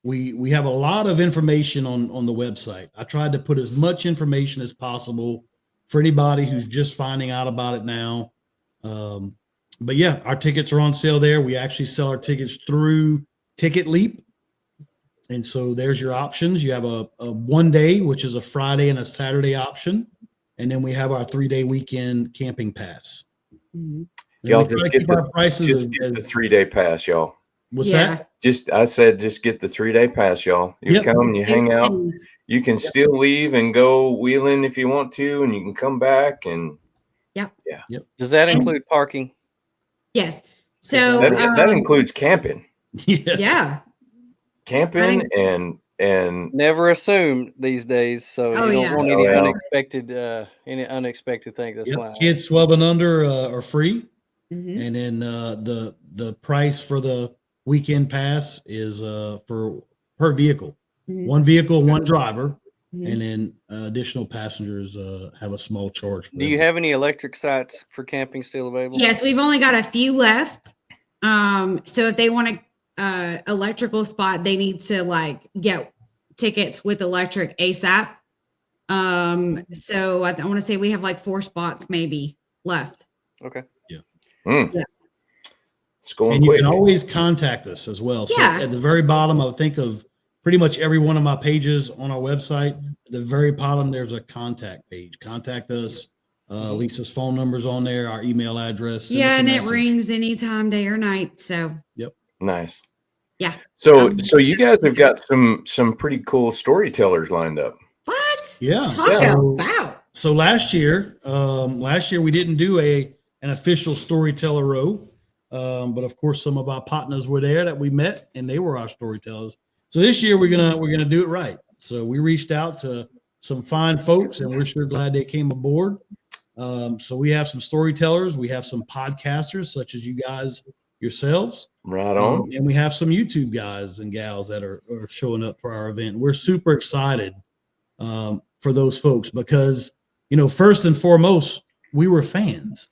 We have a lot of information on the website. I tried to put as much information as possible for anybody who's just finding out about it now. But yeah, our tickets are on sale there. We actually sell our tickets through Ticket Leap. And so there's your options. You have a 1 day, which is a Friday and a Saturday option. And then we have our 3-day weekend camping pass. Y'all just get our prices. the 3-day pass, y'all. What's that? I said, just get the 3-day pass, y'all. You come, you hang out. You can still leave and go wheeling if you want to, and you can come back and Yep. Does that include parking? Yes. So that includes camping. Yeah. Camping and never assume these days. So you don't want any unexpected things that's flying. Kids 12 and under are free. And then the price for the weekend pass is for per vehicle. 1 vehicle, 1 driver. And then additional passengers have a small charge. Do you have any electric sites for camping still available? Yes, we've only got a few left. So if they want a electrical spot, they need to get tickets with electric ASAP. So I want to say we have 4 spots maybe left. Okay. Yeah. It's going and quick. You can always contact us as well. So at the very bottom, I'll think of pretty much every one of my pages on our website. At the very bottom, there's a contact page. Contact us. Lisa's phone number's on there, our email address. And it rings anytime, day or night. So Nice. Yeah. So you guys have got some pretty cool storytellers lined up. What? Yeah. Talk about. So last year we didn't do an official storyteller row. But of course, some of our partners were there that we met, and they were our storytellers. So this year we're gonna do it right. So we reached out to some fine folks, and we're sure glad they came aboard. So we have some storytellers, we have some podcasters such as you guys yourselves, right on, and we have some YouTube guys and gals that are showing up for our event. We're super excited for those folks because first and foremost, we were fans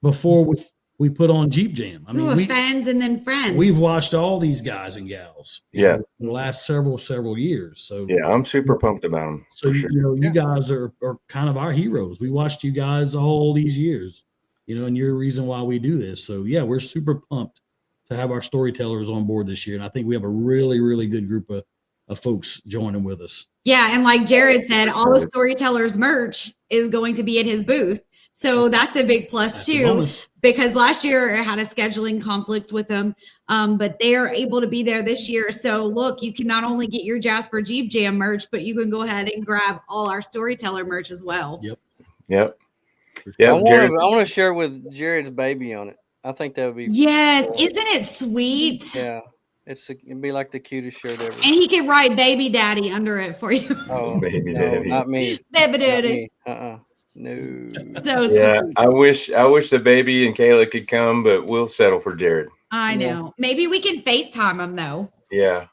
before we put on Jeep Jam. I mean, we fans and then friends. We've watched all these guys and gals, in the last several years. So I'm super pumped about them. So you guys are kind of our heroes. We watched you guys all these years, and you're the reason why we do this. So we're super pumped to have our storytellers on board this year, and I think we have a really, really good group of folks joining with us. Yeah, and like Jared said, all the storytellers merch is going to be at his booth. So that's a big plus too, because last year I had a scheduling conflict with them, but they are able to be there this year. So look, you can not only get your Jasper Jeep Jam merch, but you can go ahead and grab all our storyteller merch as well. Yep. I want to share with Jared's baby on it. I think that would be. Yes, isn't it sweet? Yeah, it'd be like the cutest shirt ever. And he could write "Baby Daddy" under it for you. Oh, Baby Daddy, not me. Baby Daddy. No. So sweet. I wish the baby and Kayla could come, but we'll settle for Jared. I know. Maybe we can FaceTime him though. Yeah.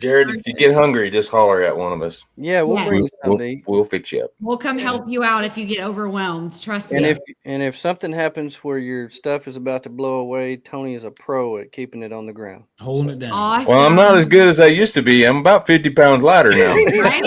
Jared, if you get hungry, just holler at one of us. Yeah, we'll bring you something to eat. We'll fix you up. We'll come help you out if you get overwhelmed. Trust And me. if something happens where your stuff is about to blow away, Tony is a pro at keeping it on the ground, holding it down. Awesome. Well, I'm not as good as I used to be. I'm about 50 pounds lighter now. Right?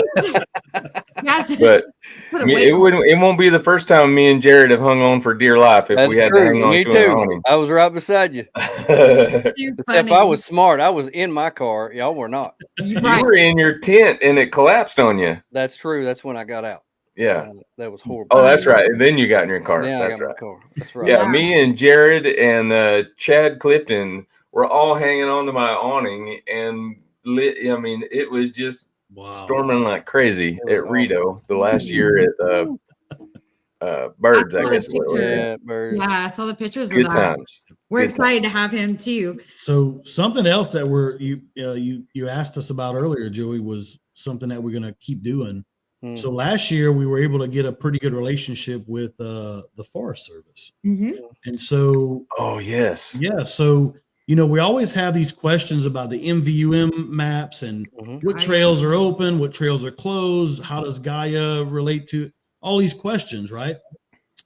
But it won't be the first time me and Jared have hung on for dear life if we had to hang on Me to too. an awning. I was right beside you. Except I was smart. I was in my car. Y'all were not. You were in your tent and it collapsed on you. That's true. That's when I got out. Yeah. That was horrible. Oh, that's right. And then you got in your car. Yeah, that's I got right. my car. That's right. Yeah, me and Jared and Chad Clifton were all hanging on to my awning and it was just storming like crazy at Rito the last year at Birds, I guess. Yeah, Birds. Yeah, I saw the pictures Good of that. times. We're excited to have him too. So something else that you asked us about earlier, Joey, was something that we're going to keep doing. So last year we were able to get a pretty good relationship with the Forest Service. And so, oh yes. Yeah. So, we always have these questions about the MVUM maps and what trails are open, what trails are closed. How does Gaia relate to all these questions, right?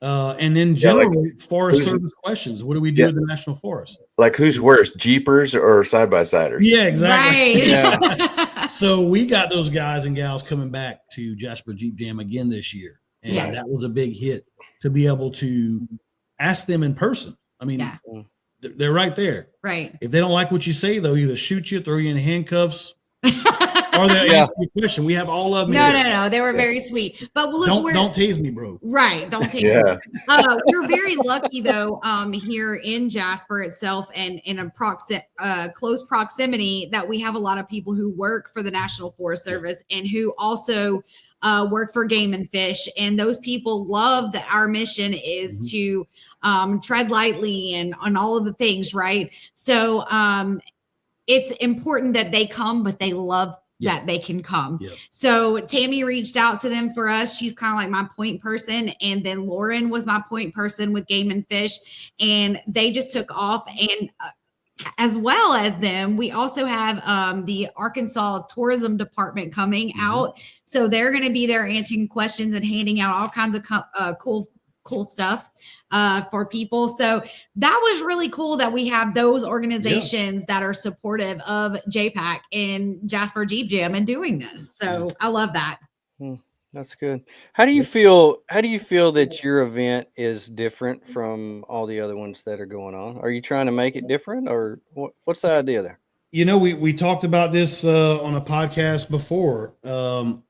And then generally Forest Service questions. What do we do with the National Forest? Like who's worse, Jeepers or side-by-siders? Yeah, exactly. Right. Yeah. So we got those guys and gals coming back to Jasper Jeep Jam again this year. And that was a big hit to be able to ask them in person. I mean, they're right there. Right. If they don't like what you say, they'll either shoot you, throw you in handcuffs, or they'll answer your question. We have all of them. No. They were very sweet. But look, don't tase me, bro. Right. Don't tase me. We're very lucky though, here in Jasper itself and in a close proximity that we have a lot of people who work for the National Forest Service and who also work for Game and Fish. And those people love that our mission is to tread lightly and on all of the things, right? So it's important that they come, but they love that they can come. So Tammy reached out to them for us. She's kind of like my point person. And then Lauren was my point person with Game and Fish. And they just took off. And as well as them, we also have the Arkansas Tourism Department coming out. So they're going to be there answering questions and handing out all kinds of cool stuff for people. So that was really cool that we have those organizations that are supportive of JPAC and Jasper Jeep Jam and doing this. So I love that. That's good. How do you feel that your event is different from all the other ones that are going on? Are you trying to make it different, or what's the idea there? We talked about this on a podcast before. I'm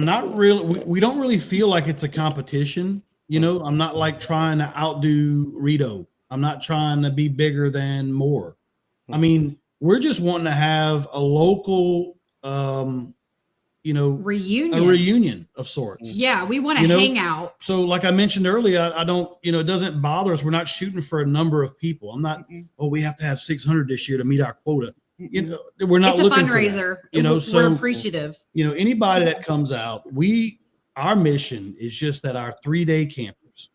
not really, we don't really feel like it's a competition. I'm not like trying to outdo Rito. I'm not trying to be bigger than more. I mean, we're just wanting to have a local, reunion of sorts. Yeah, we want to hang out. So like I mentioned earlier, I don't, it doesn't bother us. We're not shooting for a number of people. I'm not, we have to have 600 this year to meet our quota. We're not looking for that. fundraiser. We're appreciative. Anybody that comes out, our mission is just that our 3-day campers,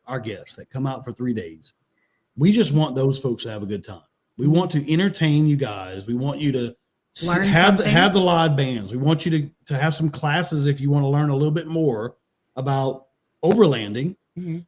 our guests that come out for 3 days, we just want those folks to have a good time. We want to entertain you guys. We want you to have the live bands. We want you to have some classes if you want to learn a little bit more about overlanding. We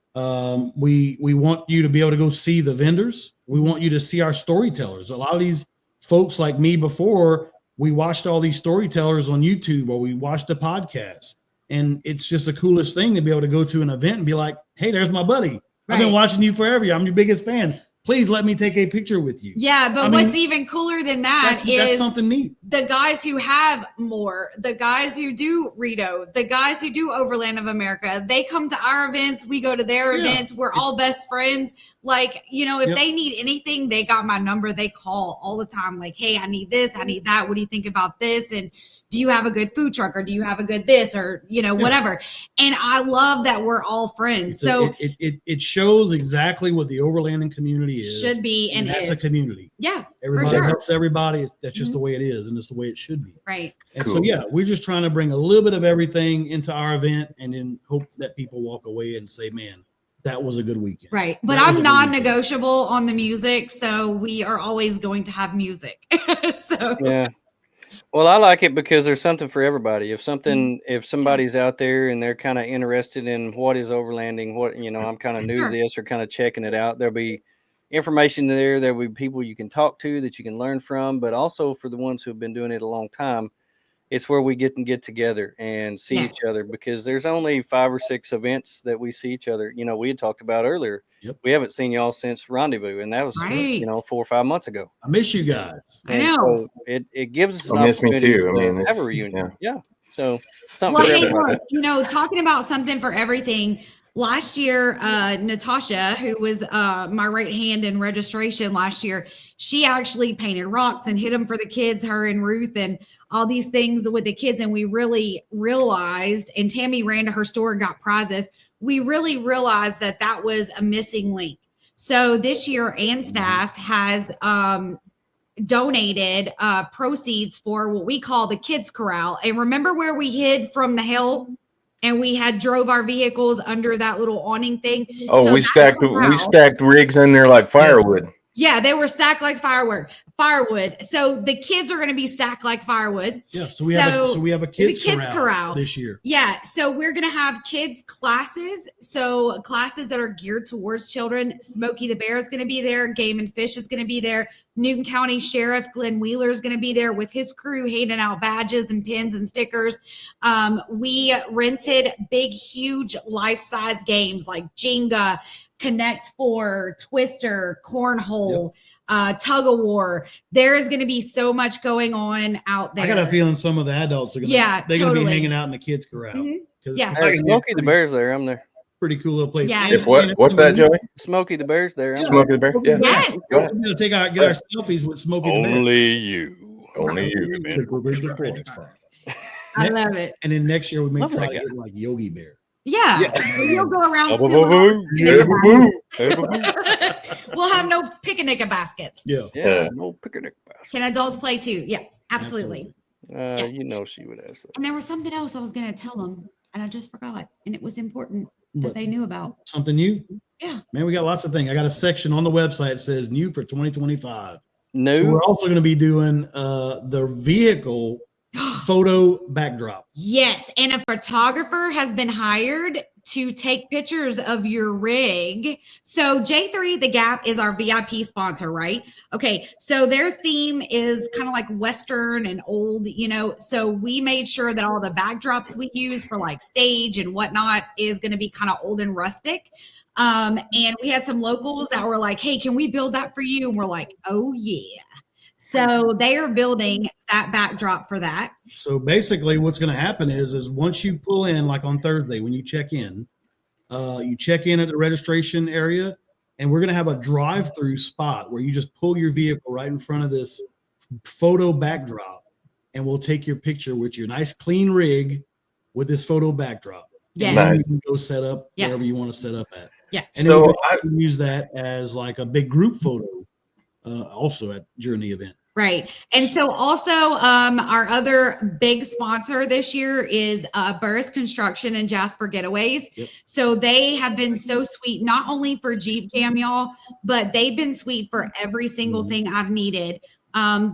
want you to be able to go see the vendors. We want you to see our storytellers. A lot of these folks like me before, we watched all these storytellers on YouTube or we watched the podcast. And it's just the coolest thing to be able to go to an event and be like, hey, there's my buddy. Right. I've been watching you forever. I'm your biggest fan. Please let me take a picture with you. Yeah, but what's even cooler than that's something neat. The guys who have more, the guys who do Rito, the guys who do Overland of America, they come to our events. We go to their events. We're all best friends. Like, if they need anything, they got my number. They call all the time. Like, hey, I need this. I need that. What do you think about this? And do you have a good food truck or do you have a good this or, whatever. And I love that we're all friends. It shows exactly what the overlanding community is. Should be. And that's a community. Yeah. Everybody helps everybody. That's just the way it is. And it's the way it should be. Right. And so, we're just trying to bring a little bit of everything into our event and then hope that people walk away and say, man, that was a good weekend. Right. But I'm non-negotiable on the music. So we are always going to have music. Well, I like it because there's something for everybody. If somebody's out there and they're kind of interested in what is overlanding, I'm kind of new to this or kind of checking it out, there'll be information there. There'll be people you can talk to that you can learn from, but also for the ones who have been doing it a long time, it's where we get together and see each other, because there's only 5 or 6 events that we see each other. We had talked about earlier. Yep. We haven't seen y'all since Rendezvous, and that was 4 or 5 months ago. I miss you guys. I know. So it gives us I an miss me opportunity too. I mean, to have a it's- reunion. Yeah. So something Well, for hey, everybody. look, talking about something for everything. Last year, Natasha, who was my right hand in registration last year, she actually painted rocks and hid them for the kids, her and Ruth, and all these things with the kids. And we really realized, and Tammy ran to her store and got prizes. We really realized that was a missing link. So this year, and staff has donated proceeds for what we call the kids corral. And remember where we hid from the hill and we had drove our vehicles under that little awning thing? Oh, So we that stacked rigs in there like firewood. Yeah, they were stacked like firewood. So the kids are going to be stacked like firewood. Yeah, so we have a kids corral this year. Yeah, so we're going to have kids classes. So classes that are geared towards children. Smokey the Bear is going to be there. Game and Fish is going to be there. Newton County Sheriff Glenn Wheeler is going to be there with his crew handing out badges and pins and stickers. We rented big, huge life-size games like Jenga, Connect 4, Twister, Cornhole, Tug of War. There is going to be so much going on out there. I got a feeling some of the adults are going to be hanging out in the kids corral. Mm-hmm. Yeah, hey, Smokey the Bear's there. I'm there. Pretty cool little place. Yeah. If what's that, Joey? Smokey the Bear's there. Smokey the Bear. Yeah. Yes. Go ahead. We're going to get our selfies with Smokey the Bear. Only you. I love it. And then next year we may try to get like Yogi Bear. Yeah. We'll go around we'll have no picnic baskets. Yeah. No picnic basket. Can adults play too? Yeah, absolutely. Yes. She would ask that. And there was something else I was going to tell them, and I just forgot, and it was important that they knew about. Something new? Yeah. Man, we got lots of things. I got a section on the website that says new for 2025. No. So we're also going to be doing the vehicle photo backdrop. Yes, and a photographer has been hired to take pictures of your rig. So J3 The Gap is our VIP sponsor, right? Okay, so their theme is kind of like Western and old, so we made sure that all the backdrops we use for like stage and whatnot is going to be kind of old and rustic. And we had some locals that were like, hey, can we build that for you? And we're like, oh yeah. So they are building that backdrop for that. So basically what's going to happen is once you pull in, like on Thursday, when you check in at the registration area, and we're going to have a drive-through spot where you just pull your vehicle right in front of this photo backdrop, and we'll take your picture with your nice clean rig with this photo backdrop. Yes. And you can go set up wherever you want to set up at. Yes. And then I use that as like a big group photo also during the event. Right. And so also our other big sponsor this year is Burris Construction and Jasper Getaways. Yep. So they have been so sweet, not only for Jeep Jam, y'all, but they've been sweet for every single thing I've needed.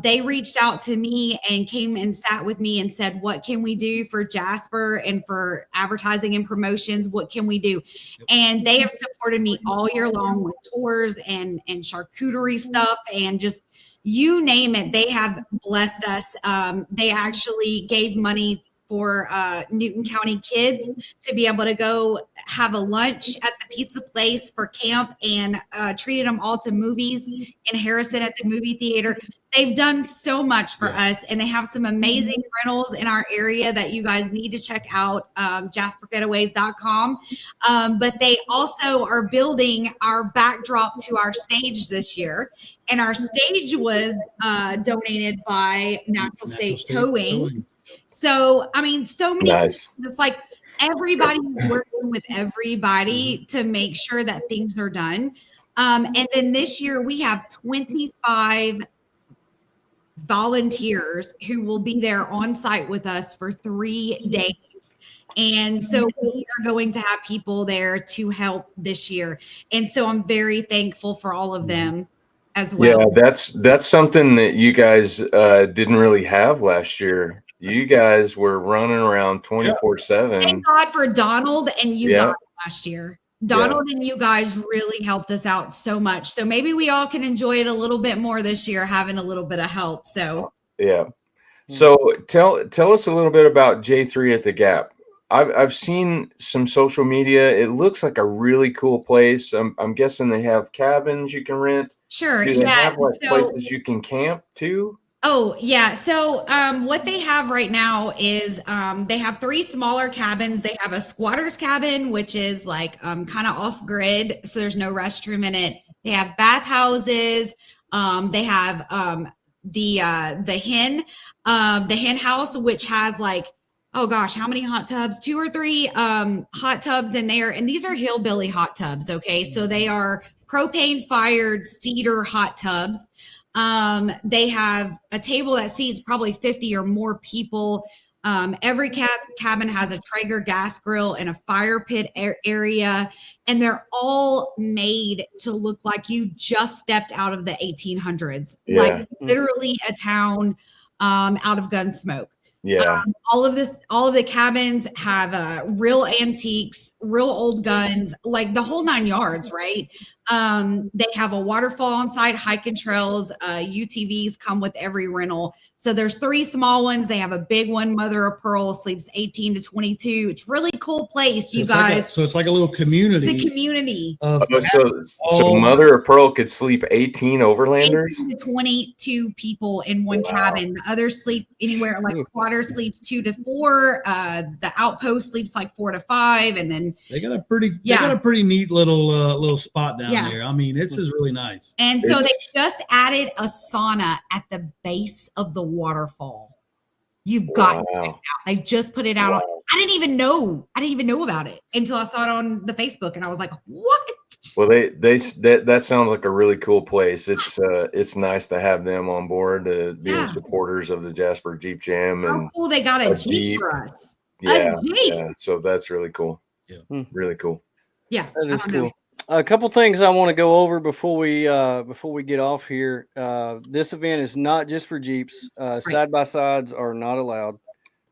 They reached out to me and came and sat with me and said, what can we do for Jasper and for advertising and promotions? What can we do? And they have supported me all year long with tours and charcuterie stuff and just you name it. They have blessed us. They actually gave money for Newton County kids to be able to go have a lunch at the pizza place for camp and treated them all to movies in Harrison at the movie theater. They've done so much for us, and they have some amazing rentals in our area that you guys need to check out, jaspergetaways.com. But they also are building our backdrop to our stage this year, and our stage was donated by Natural State Towing. So, I mean, so many, nice. It's like everybody's working with everybody to make sure that things are done. And then this year we have 25 volunteers who will be there on site with us for 3 days. And so we are going to have people there to help this year. And so I'm very thankful for all of them. as well. Yeah, that's something that you guys didn't really have last year. You guys were running around 24/7. Thank God for Donald and you Yeah. guys last year. Donald and you guys really helped us out so much. So maybe we all can enjoy it a little bit more this year, having a little bit of help. So Yeah. So tell us a little bit about J3 at the Gap. I've seen some social media. It looks like a really cool place. I'm guessing they have cabins you can rent. sure. Do they Yeah. have like So, places you can camp too? oh, yeah. So, what they have right now is they have 3 smaller cabins. They have a squatter's cabin, which is like kind of off grid, so there's no restroom in it. They have bathhouses. They have the hen house, which has like, oh gosh, how many hot tubs? 2 or 3 hot tubs in there, and these are hillbilly hot tubs. Okay, so they are propane fired cedar hot tubs. They have a table that seats probably 50 or more people. Every cabin has a Traeger gas grill and a fire pit area, and they're all made to look like you just stepped out of the 1800s, like literally a town out of Gunsmoke. Yeah. All of the cabins have real antiques, real old guns, like the whole 9 yards, right? They have a waterfall on site, hiking trails, UTVs come with every rental. So there's 3 small ones. They have a big one. Mother of Pearl sleeps 18 to 22. It's a really cool place, you guys. So it's like a little community. It's a community. So Mother of Pearl could sleep 18 overlanders? 18 to 22 people in one cabin. The others sleep anywhere, like squatter sleeps 2 to 4. The outpost sleeps like 4 to 5. And then they got a pretty neat little spot down there. I mean, this is really nice. And so they just added a sauna at the base of the waterfall. You've got to check it out. They just put it out. I didn't even know about it until I saw it on the Facebook, and I was like, "What?" Well, that sounds like a really cool place. It's nice to have them on board, being supporters of the Jasper Jeep Jam. And how cool they got a Jeep for us. Yeah, a Jeep. Yeah. So that's really cool. Yeah, really cool. Yeah, that is cool. A couple things I want to go over before we get off here. This event is not just for Jeeps. Side by sides are not allowed.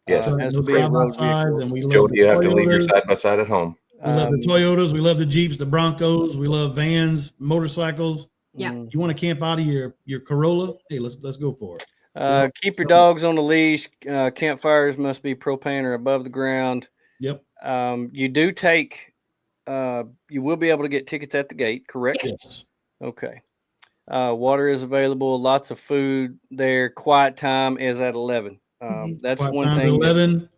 Yes, no side by sides, and we love Jody, you have to leave your side by side at home. We love the Toyotas, we love the Jeeps, the Broncos, we love vans, motorcycles. Yeah, you want to camp out of your Corolla? Hey, let's go for it. Keep your dogs on the leash. Campfires must be propane or above the ground. Yep. You do take. You will be able to get tickets at the gate, correct? Yes. Okay. Water is available. Lots of food there. Quiet time is at 11. That's Quiet one time thing 11.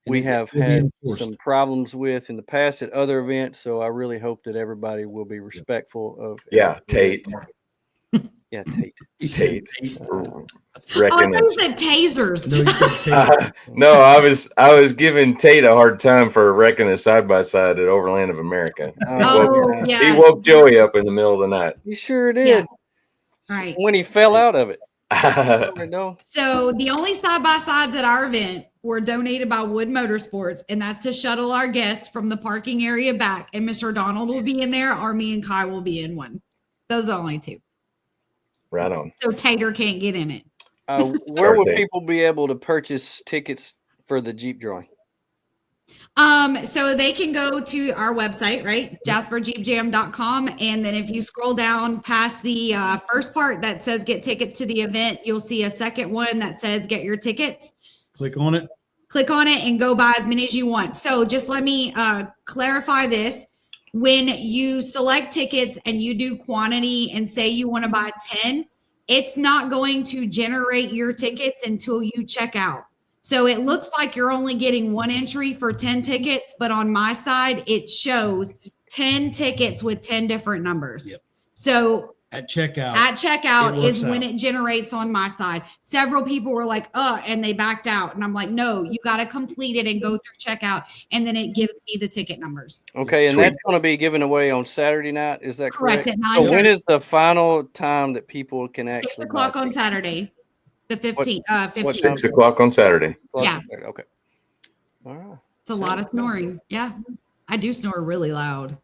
We have had some problems with in the past at other events, so I really hope that everybody will be respectful of. Tate. Yeah, Tate. Tate. Oh, I thought you said tasers. No, you said no, I was giving Tate a hard time for wrecking a side by side at Overland of America. He woke Joey up in the middle of the night. He sure did. Yeah. Right. When he fell out of it. So the only side by sides at our event were donated by Wood Motorsports, and that's to shuttle our guests from the parking area back. And Mr. Donald will be in there, or me and Kye will be in one. Those are only 2. Right on. So Tater can't get in it. Where will people be able to purchase tickets for the Jeep drawing? So they can go to our website, right? JasperJeepJam.com. And then if you scroll down past the first part that says get tickets to the event, you'll see a second one that says get your tickets. Click on it. Click on it and go buy as many as you want. So just let me clarify this. When you select tickets and you do quantity and say you want to buy 10, it's not going to generate your tickets until you check out. So it looks like you're only getting 1 entry for 10 tickets, but on my side, it shows 10 tickets with 10 different numbers. Yep. So at checkout is when it generates on my side. Several people were like, and they backed out. And I'm like, no, you got to complete it and go through checkout. And then it gives me the ticket numbers. Okay. And that's going to be given away on Saturday night. Is that correct? Correct. At 9:30. So when is the final time that people can actually 6 o'clock on Saturday, the 15th. 6 o'clock on Saturday. Yeah. Okay. All right. It's a lot of snoring. Yeah. I do snore really loud.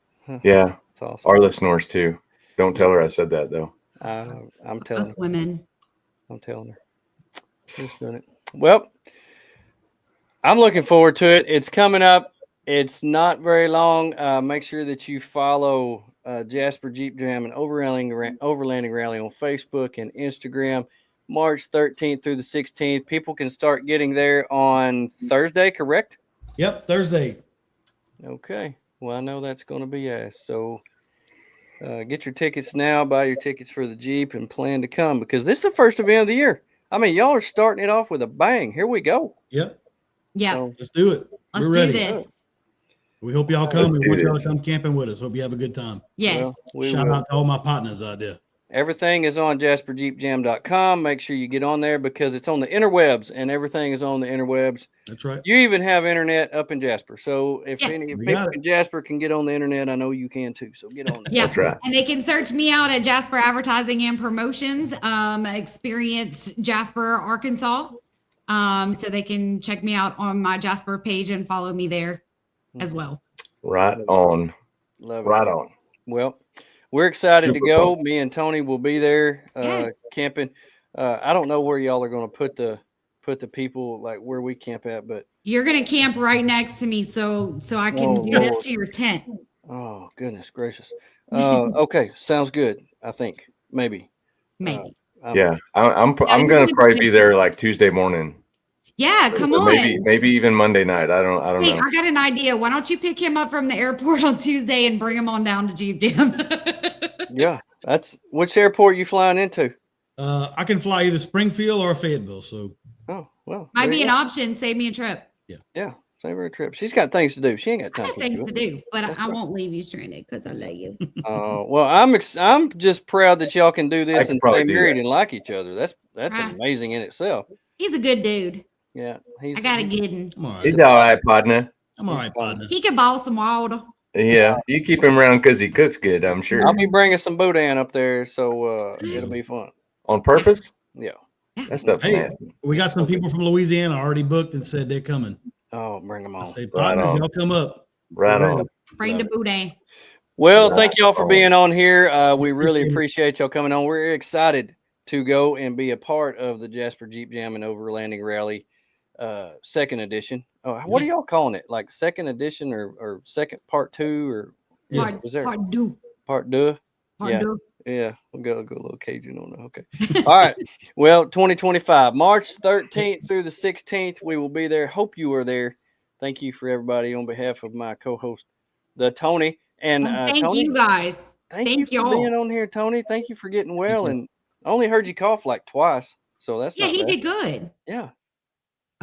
Yeah. That's awesome. Arla snores too. Don't tell her I said that though. I'm telling Us her. women. I'm telling her. Just doing it. Well, I'm looking forward to it. It's coming up. It's not very long. Make sure that you follow Jasper Jeep Jam and Overlanding Rally on Facebook and Instagram. March 13th through the 16th. People can start getting there on Thursday, correct? Yep, Thursday. Okay. Well, I know that's going to be asked. So get your tickets now. Buy your tickets for the Jeep and plan to come because this is the first event of the year. I mean, y'all are starting it off with a bang. Here we go. Yep. Yeah. So, Let's do it. Let's We're do ready. this. We hope y'all come. Let's We do want y'all this. to come camping with us. Hope you have a good time. Yes. well, we Shout will. out to all my partners out there. Everything is on jasperjeepjam.com. Make sure you get on there because it's on the interwebs and everything is on the interwebs. That's right. You even have internet up in Jasper. So if Yes. any if We people got it. in Jasper can get on the internet, I know you can too. So get on there. Yeah. That's right. And they can search me out at Jasper Advertising and Promotions, Experience Jasper, Arkansas. So they can check me out on my Jasper page and follow me there as well. Right on. Love it. Right on. Well, we're excited to Super go. pumped. Me and Tony will be there Yes. camping. I don't know where y'all are going to put the people like where we camp at, but You're gonna camp right next to me, so I can Oh, do Lord. this to your tent. oh goodness gracious. Okay, sounds good. I think maybe. Maybe. Yeah, I'm you gonna can- probably be there like Tuesday morning. Yeah, come Or on. maybe even Monday night. I don't Hey, know. I got an idea. Why don't you pick him up from the airport on Tuesday and bring him on down to Jeep Jam? Yeah, that's which airport you flying into? I can fly either Springfield or Fayetteville. So Oh well, Might there be you an go. option. Save me a trip. Yeah, save her a trip. She's got things to do. She ain't got I time got for things you. to do, but That's I right. won't leave you stranded because I love you. Well, I'm just proud that y'all can do this could and probably stay do married that. and like each other. That's Right. amazing in itself. He's a good dude. Yeah, I gotta get him. I'm all right. He's all right, partner. I'm all right, partner. He can ball some water. Yeah, you keep him around because he cooks good. I'm sure. I'll be bringing some boudin up there, so it'll be fun. On purpose. Yeah. That stuff's Hey, nasty. we got some people from Louisiana already booked and said they're coming. Oh, bring them I on. say, Right partners, on. y'all come up. Right We're ready. on. Bring the Love it. boudin. Well, Right thank y'all for on. being on here. We really Appreciate it. appreciate y'all coming on. We're excited to go and be a part of the Jasper Jeep Jam and Overlanding Rally second edition. Oh, what are y'all calling it? Like second edition or second part 2 or Yeah. was there Part deux. part 2? Part Yeah. deux. Yeah, we'll go a little Cajun on that. Okay. All right. Well, 2025, March 13th through the 16th, we will be there. Hope you are there. Thank you for everybody on behalf of my co-host, the Tony. And Thank Tony, you guys. thank Thank you for y'all. being on here, Tony. Thank you for getting well. you. And I only heard you cough like twice, so that's Yeah, not he bad. did good. Yeah.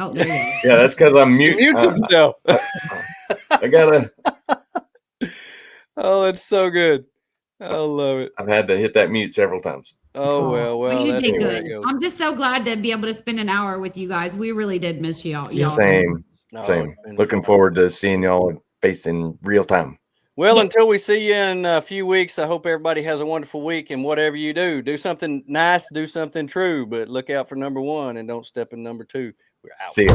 Oh, there you go. Yeah, that's because I'm mute. Mute himself. I gotta. Oh, that's so good. I love it. I've had to hit that mute several times. Oh well, you that's did the way good. it goes. I'm just so glad to be able to spend an hour with you guys. We really did miss y'all. Same. No, Same. it's been Looking fun. forward to seeing y'all face in real time. Well, Yeah. until we see you in a few weeks, I hope everybody has a wonderful week. And whatever you do something nice, do something true, but look out for number 1 and don't step in number 2. We're out. See ya.